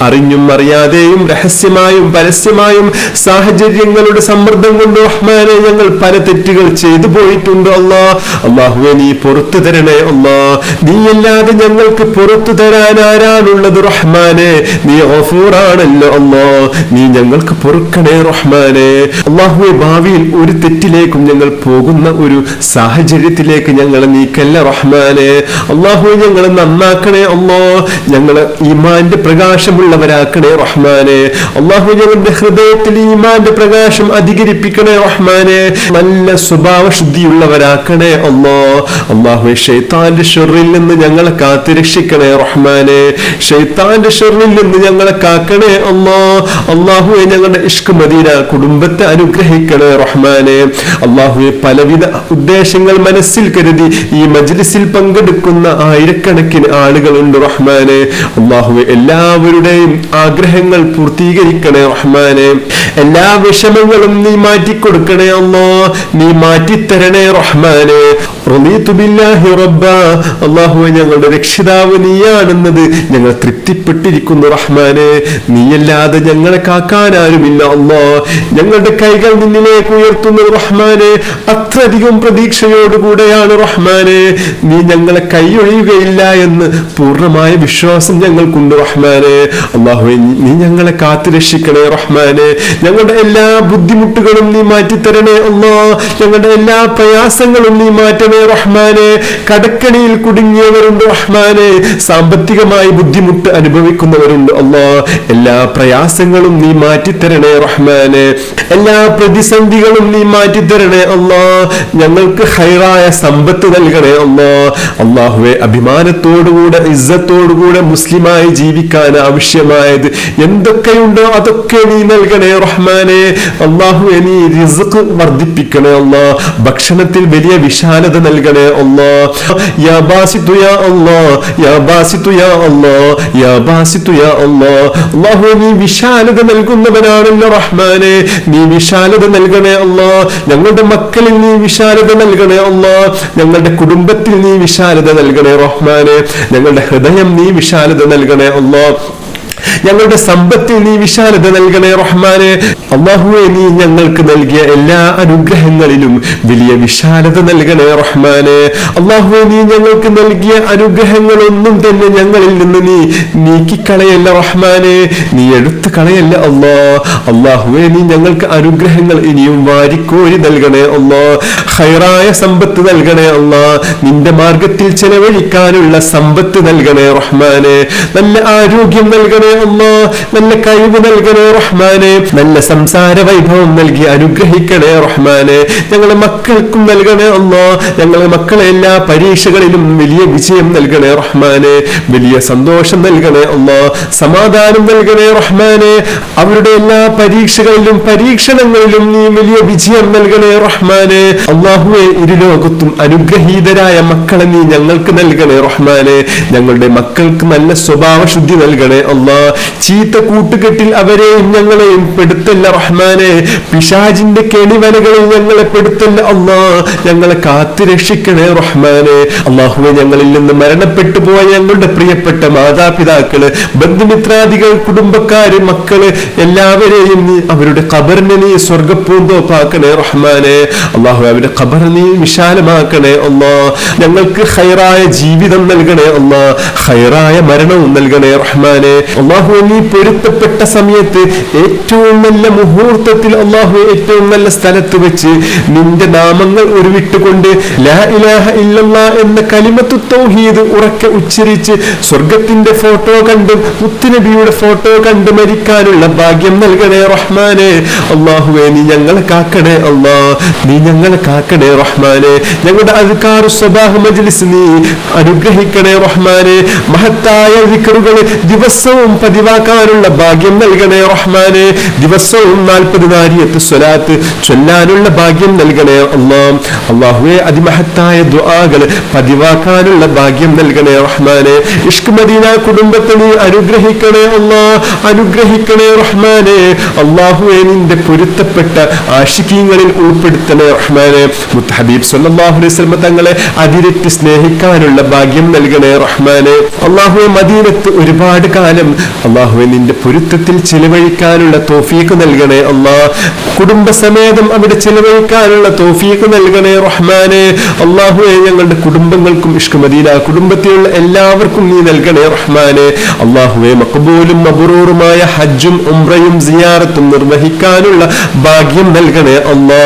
A: അറിഞ്ഞും അറിയാതെയും രഹസ്യമായും പരസ്യമായും സാഹചര്യങ്ങളുടെ സമ്മർദ്ദം കൊണ്ട് റഹ്മാനെ ഞങ്ങൾ പല തെറ്റുകൾ ചെയ്തു പോയിട്ടുണ്ട് അല്ലാഹുവേ നീ പുറത്തു തരണേ അല്ലാഹ്. നീ അല്ലാതെ ഞങ്ങൾക്ക് പുറത്തു തരാൻ ആരാണുള്ളത് റഹ്മാനെ? നീ ഗഫൂറാണല്ലോ അല്ലാഹ്, നീ ഞങ്ങൾക്ക് പൊറുക്കണേ റഹ്മാനെ. അല്ലാഹുവേ ഭാവിയിൽ ഒരു തെറ്റിലേക്കും ഞങ്ങൾ പോകുന്ന ഒരു സാഹചര്യത്തിലേക്ക് ഞങ്ങളെ നീക്കല്ല റഹ്മാനെ. അല്ലാഹുവേ ഞങ്ങളെ നന്നാക്കണേ അല്ലാഹ്, ഞങ്ങളെ ഈമാന്റെ പ്രകാശമുള്ളവരാക്കണേ റഹ്മാനെ. അല്ലാഹുവേ ഞങ്ങളുടെ ഹൃദയത്തിൽ ഈമാന്റെ പ്രകാശം അധികരിപ്പിക്കണേ റഹ്മാനെ. നല്ല സ്വഭാവ ശുദ്ധിയുള്ളവരാക്കണേ അല്ലാഹ്. അല്ലാഹുവേ ശൈത്താന്റെ ശർറിൽ നിന്ന് ഞങ്ങളെ കാത്തുരക്ഷിക്കണേ റഹ്മാനെ. ശൈത്താന്റെ ശർറിൽ നിന്ന് ഞങ്ങളെ കാക്കണേ അല്ലാഹ്. അല്ലാഹുവേ ഞങ്ങളുടെ ഇഷ്ക് മദീന കുടുംബത്തെ അനുഗ്രഹിക്കണേ റഹ്മാനെ. അല്ലാഹുവേ പലവിധ ഉദ്ദേശങ്ങൾ മനസ്സിൽ കരുതി ഈ മജ്ലിസിൽ പങ്കെടുക്കുന്ന ആയിരക്കണക്കിന് ആളുകളുണ്ട് റഹ്മാനെ. അല്ലാഹുവേ എല്ലാവരുടെയും ആഗ്രഹങ്ങൾ പൂർത്തീകരിക്കണേ റഹ്മാനെ. എല്ലാ വിഷമങ്ങളും നീ മാറ്റിക്കൊടുക്കണേ അല്ലാഹ്, നീ മാറ്റിത്തരണേ റഹ്മാനെ. റളീതു ബില്ലാഹി റബ്ബാ. അല്ലാഹുവേ ഞങ്ങളുടെ രക്ഷിതാവ് നീയാണെന്നത് ഞങ്ങൾ തൃപ്തിപ്പെട്ടിരിക്കുന്നു റഹ്മാനെ. നീയല്ലാതെ ഞങ്ങളെ കാക്കാൻ ആരുമില്ല അല്ലാഹ്. ഞങ്ങളുടെ കൈകൾ നിന്നിലേക്ക് ഉയർത്തുന്നത് റഹ്മാനെ അത്രയധികം പ്രതീക്ഷയോടുകൂടെയാണ് റഹ്മാനെ. നീ ഞങ്ങളെ കൈയൊഴിയുകയില്ല എന്ന് പൂർണ്ണമായ വിശ്വാസം ഞങ്ങൾക്കുണ്ട് റഹ്മാനെ. അല്ലാഹുവേ നീ ഞങ്ങളെ കാത്തു രക്ഷിക്കണേ റഹ്മാനെ. ഞങ്ങളുടെ എല്ലാ ബുദ്ധിമുട്ടുകളും നീ മാറ്റിത്തരണേ അല്ലാഹ്. ഞങ്ങളുടെ എല്ലാ പ്രയാസങ്ങളും നീ മാറ്റണേ റഹ്മാനെ. കടക്കണിയിൽ കുടുങ്ങിയവരുണ്ട് റഹ്മാനെ, സാമ്പത്തികമായി ബുദ്ധിമുട്ട് അനുഭവിക്കുന്നവരുണ്ട് അല്ലാഹ്. എല്ലാ പ്രയാസങ്ങളും നീ മാറ്റിത്തരണേ റഹ്മാനെ. എല്ലാ പ്രതിസന്ധികളും നീ മാറ്റിത്തരണേ അല്ലാഹ്. ഞങ്ങൾക്ക് ഖൈറായ സമ്പത്ത് നൽകണേ അല്ലാഹ്. അല്ലാഹുവേ അഭിമാനത്തോടുകൂടെ ഇസ്സത്തോടുകൂടെ മുസ്ലിമായി ജീവിക്കാൻ ആവശ്യമായത് എന്തൊക്കെയുണ്ടോ അതൊക്കെ നീ നൽകണേ റഹ്മാനെ. അല്ലാഹുവേ നീ റിസ്ഖ് വർദ്ധിപ്പിക്കണേ അല്ലാഹ്. ഭക്ഷണത്തിൽ വലിയ വിശാലത നൽകണേ അല്ലാഹ്. യാ ബാസിതു യാ അല്ലാഹ്, യാ ബാസിതു യാ അല്ലാഹ്, യാ ബാസിതു യാ അല്ലാഹ്. അല്ലാഹുവേ നീ വിശാലത നൽകുന്നവനാണല്ലോ റഹ്മാനെ. നീ വിശാലത നൽകണേ അല്ലാഹ്. ഞങ്ങളുടെ മക്കളിൽ നീ വിശാലത നൽകണേ അല്ലാഹ്. ഞങ്ങളുടെ കുടുംബത്തിൽ നീ വിശാലത നൽകണേ റഹ്മാനെ. ഞങ്ങളുടെ ഹൃദയം നീ വിശാലത നൽകണേ അല്ലാഹ്. ഞങ്ങളുടെ സമ്പത്തിൽ നീ വിശാലത നൽകണേ റഹ്മാനെ. അല്ലാഹുവേ, നീ ഞങ്ങൾക്ക് നൽകിയ എല്ലാ അനുഗ്രഹങ്ങളിലും വലിയ വിശാലത നൽകണേ റഹ്മാനെ. അല്ലാഹുവേ, നീ ഞങ്ങൾക്ക് നൽകിയ അനുഗ്രഹങ്ങളൊന്നും തന്നെ ഞങ്ങളിൽ നിന്ന് നീ നീക്കിക്കളയല്ല റഹ്മാനെ, നീ എടുത്തു കളയല്ല അല്ലാ. അല്ലാഹുവേ, നീ ഞങ്ങൾക്ക് അനുഗ്രഹങ്ങൾ ഇനിയും വാരിക്കോരി നൽകണേ അല്ലാ. ഖൈറായ സമ്പത്ത് നൽകണേ അല്ലാ. നിന്റെ മാർഗത്തിൽ ചെലവഴിക്കാനുള്ള സമ്പത്ത് നൽകണേ റഹ്മാനെ. നല്ല ആരോഗ്യം നൽകണേ അല്ലാ. നല്ല കഴിവ് നൽകണേ റഹ്മാനെ. നല്ല സംസാര വൈഭവം നൽകി അനുഗ്രഹിക്കണേ റഹ്മാനെ. ഞങ്ങളെ മക്കൾക്കും നൽകണേ അല്ലാ. ഞങ്ങളെ മക്കളെ എല്ലാ പരീക്ഷകളിലും വലിയ വിജയം നൽകണേ റഹ്മാനെ. വലിയ സന്തോഷം നൽകണേ അല്ലാ. സമാധാനം നൽകണേ റഹ്മാനെ. അവരുടെ എല്ലാ പരീക്ഷകളിലും പരീക്ഷണങ്ങളിലും നീ വലിയ വിജയം നൽകണേ റഹ്മാനെ. അല്ലാഹുവേ, ഇരുലോകത്തും അനുഗ്രഹീതരായ മക്കളെ നീ ഞങ്ങൾക്ക് നൽകണേ റഹ്മാനെ. ഞങ്ങളുടെ മക്കൾക്ക് നല്ല സ്വഭാവ ശുദ്ധി നൽകണേ അല്ലാ. ചീത്ത കൂട്ടുകെട്ടിൽ അവരെയും ഞങ്ങളെയും പെടുത്തല്ല റഹ്മാനെ. പിശാചിന്റെ കെണിവലകളിൽ ഞങ്ങളെ പെടുത്തല്ല അല്ലാ. ഞങ്ങളെ കാത്തു രക്ഷിക്കണേ റഹ്മാനെ. അല്ലാഹുവേ, ഞങ്ങളിൽ നിന്ന് മരണപ്പെട്ടു പോയ ഞങ്ങളുടെ പ്രിയപ്പെട്ട മാതാപിതാക്കള്, ബന്ധുമിത്രാദികൾ, കുടുംബക്കാര്, മക്കള് എല്ലാവരെയും നീ അവരുടെ ഖബറിനെ നീ സ്വർഗപ്പൂന്തോപ്പാക്കണേ റഹ്മാനെ. അല്ലാഹു, അവരുടെ ഖബർ നീ വിശാലമാക്കണേ അല്ലാ. ഞങ്ങൾക്ക് ഖൈറായ ജീവിതം നൽകണേ അല്ലാ. ഖൈറായ മരണവും നൽകണേ റഹ്മാനെ. അല്ലാഹു, നീ പൊരുത്തപ്പെട്ട സമയത്ത് ഏറ്റവും നല്ല മുഹൂർത്തത്തിൽ അല്ലാഹു ഏറ്റവും നല്ല സ്ഥലത്ത് വെച്ച് നിന്റെ നാമങ്ങൾ ഉരുവിട്ടുകൊണ്ട് ലാ ഇലാഹ ഇല്ലല്ലാ എന്ന കലിമത്തു തൗഹീദ് ഉറക്കെ ഉച്ചരിച്ച് സ്വർഗത്തിന്റെ ഫോട്ടോ കണ്ട് മുത്തുനബിയുടെ ഫോട്ടോ കണ്ട് മരിക്കാനുള്ള ഭാഗ്യം നൽകണേ റഹ്മാനെ. അല്ലാഹുവേ, നീ ഞങ്ങളെ കാക്കണേ അല്ലാ. നീ ഞങ്ങളെ കാക്കണേ റഹ്മാനെ. ഞങ്ങളുടെ അദ്കാറു സ്വബാഹ് മജ്ലിസ് നീ അനുഗ്രഹിക്കണേ റഹ്മാനെ. മഹത്തായ ദിക്റുകൾ ദിവസവും പതിവാക്കാനുള്ള ഭാഗ്യം നൽകണേ റഹ്മാനെ. ദിവസവും 40 നാരിയത്ത് സ്വലാത്ത് ചൊല്ലാനുള്ള ഭാഗ്യം നൽകണേ അല്ലാ. അല്ലാഹുവേ, അതിമഹത്തായ ദുആകൾ പതിവാക്കാനുള്ള ഭാഗ്യം നൽകണേ റഹ്മാനെ. ഇഷ്ക് മദീന കുടുംബത്തെ നീ അനുഗ്രഹിക്കണേ അല്ലാ. അനുഗ്രഹിക്കണേ റഹ്മാനെ. അല്ലാഹുവേ, നിന്റെ പൊരുത്തപ്പെട്ട ആശിഖീങ്ങളിൽ ഉൾപ്പെടുത്തണേ റഹ്മാനെ. മുത്ത് ഹബീബ് സല്ലല്ലാഹു അലൈഹി വസല്ലം തങ്ങളെ അതിരറ്റ് സ്നേഹിക്കാനുള്ള ഭാഗ്യം നൽകണേ റഹ്മാനെ. അല്ലാഹുവേ, മദീനത്ത് ഒരുപാട് കാലം അല്ലാഹുവേ നിന്റെ പൊരുത്തത്തിൽ ചിലവഴിക്കാനുള്ള തൗഫീഖ് നൽകണേ അല്ലാ. കുടുംബസമേതം അവിടെ ചിലവഴിക്കാനുള്ള തൗഫീഖ് നൽകണേ റഹ്മാനെ. അല്ലാഹുവേ, ഞങ്ങളുടെ കുടുംബങ്ങൾക്കും ഇഷ്ക് മദീന കുടുംബത്തിലുള്ള എല്ലാവർക്കും നീ നൽകണേ റഹ്മാനെ. അല്ലാഹുവേ, മഖ്ബൂലും മബ്റൂറുമായ ഹജ്ജും ഉംറയും സിയാറത്തും നിർവഹിക്കാനുള്ള ഭാഗ്യം നൽകണേ അല്ലാ.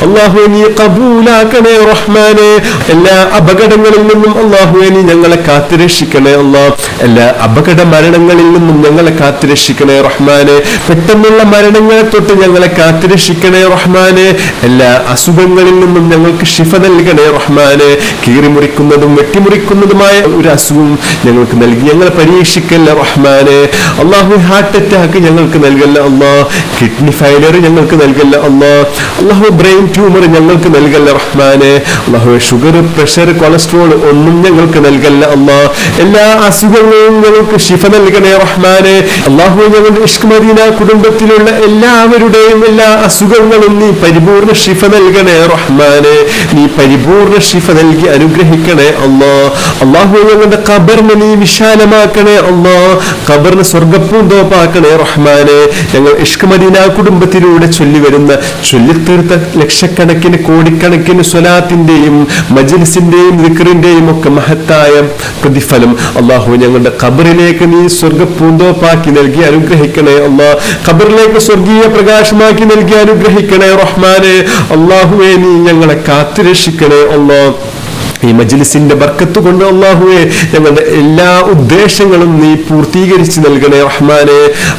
A: അല്ലാഹുവേ, നീ ഖബൂലാക്കണേ റഹ്മാനെ. എല്ലാ അപകടങ്ങളിൽ നിന്നും അല്ലാഹുവേ നീ ഞങ്ങളെ കാത്തുരക്ഷിക്കണേ അല്ലാ. എല്ലാ അപകട മരണങ്ങളിൽ നിന്നും ഞങ്ങളെ കാത്തുരക്ഷിക്കണേ റഹ്മാനെ. പെട്ടെന്നുള്ള മരണങ്ങളെ തൊട്ട് ഞങ്ങളെ കാത്തുരക്ഷിക്കണേ റഹ്മാനെ. എല്ലാ അസുഖങ്ങളിൽ നിന്നും ഞങ്ങൾക്ക് ശിഫ നൽകണേ റഹ്മാനെ. കീറിമുറിക്കുന്നതും വെട്ടിമുറിക്കുന്നതുമായ ഒരു അസുഖം ഞങ്ങൾക്ക് നൽകി ഞങ്ങളെ പരീക്ഷിക്കല്ല റഹ്മാനെ. അല്ലാഹു, ഹാർട്ട് അറ്റാക്ക് ഞങ്ങൾക്ക് നൽകല്ല അല്ലാ. കിഡ്നി ഫെയിലിയർ ഞങ്ങൾക്ക് നൽകല്ല അല്ലാ. അല്ലാഹു, ബ്രെയിൻ ട്യൂമർ ഞങ്ങൾക്ക് നൽകല്ല റഹ്മാനെ. അല്ലാഹു, ഷുഗർ, പ്രഷർ, കൊളസ്ട്രോൾ ഒന്നും ഞങ്ങൾക്ക് നൽകല്ല അല്ലാ. എല്ലാ അസുഖങ്ങളും ഞങ്ങൾക്ക് ശിഫ നൽകണേ റഹ്മാനെ. അല്ലാഹു, ഞങ്ങളുടെ ഇഷ്ക് മദീന കുടുംബത്തിലുള്ള എല്ലാവരുടെയും എല്ലാ അസുഖങ്ങളും നീ പരിപൂർണ ശിഫ നൽകണേ റഹ്മാനെ. നീ പരിപൂർണ ശിഫ നൽകി അനുഗ്രഹിക്കണേ അല്ലാ. അല്ലാഹു, ഞങ്ങളുടെ ഖബറിനെ നീ വിശാലമാക്കണേ അല്ലാ. ഖബറിനെ സ്വർഗപ്പൂന്തോപ്പാക്കണേ റഹ്മാനെ. ഞങ്ങൾ ഇഷ്ക് മദീന കുടുംബത്തിലൂടെ ചൊല്ലിവരുന്ന ചൊല്ലിത്തീർത്ത ലക്ഷക്കണക്കിന് കോടിക്കണക്കിന് സ്വലാത്തിന്റെയും മജ്ലിസിന്റെയും ദിക്റിന്റെയും ഒക്കെ മഹത്തായ പ്രതിഫലം അല്ലാഹു ഞങ്ങളുടെ ഖബറിലേക്ക് നീ സ്വർഗപ്പൂന്തോപ്പാക്കി നൽകി അനുഗ്രഹിക്കണേ അല്ലാ. ഖബറിലേക്ക് സ്വർഗീയ പ്രകാശമാക്കി നൽകി അനുഗ്രഹിക്കണേ റഹ്മാനെ. അല്ലാഹുവേ, നീ ഞങ്ങളെ കാത്തുരക്ഷിക്കണേ അല്ലാ. ഈ മജ്ലിസിന്റെ ബർക്കത്ത് കൊണ്ട് അല്ലാഹുവേ ഞങ്ങളുടെ എല്ലാ ഉദ്ദേശങ്ങളും നീ പൂർത്തീകരിച്ചു നൽകണേ റഹ്മാനെ.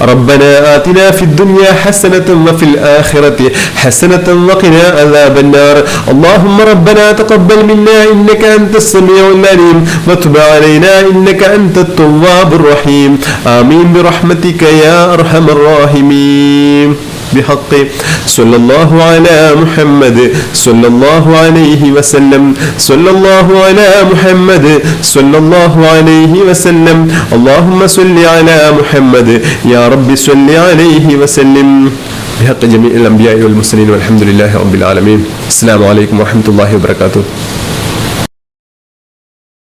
A: റബ്ബനാ ആതിനാ ഫിദ്ദുനിയാ ഹസനതൻ വഫിൽ ആഖിറതി ഹസനതൻ വഖിനാ അദാബന്നാർ. അല്ലാഹുമ്മ റബ്ബനാ തഖബ്ബൽ മിന്നാ ഇന്നക അൻതസ് സമീഉൽ അലീം വതുബ് അലൈനാ ഇന്നക അൻതത് തവ്വാബുർ റഹീം. ആമീൻ ബിറഹ്മതിക യാ അർഹമർ റഹീമീൻ. بحق صلى الله على محمد صلى الله عليه وسلم صلى الله على محمد صلى الله عليه وسلم. اللهم صل على محمد يا رب صل عليه وسلم بحق جميع الأنبياء والمرسلين والحمد لله رب العالمين. السلام عليكم ورحمة الله وبركاته.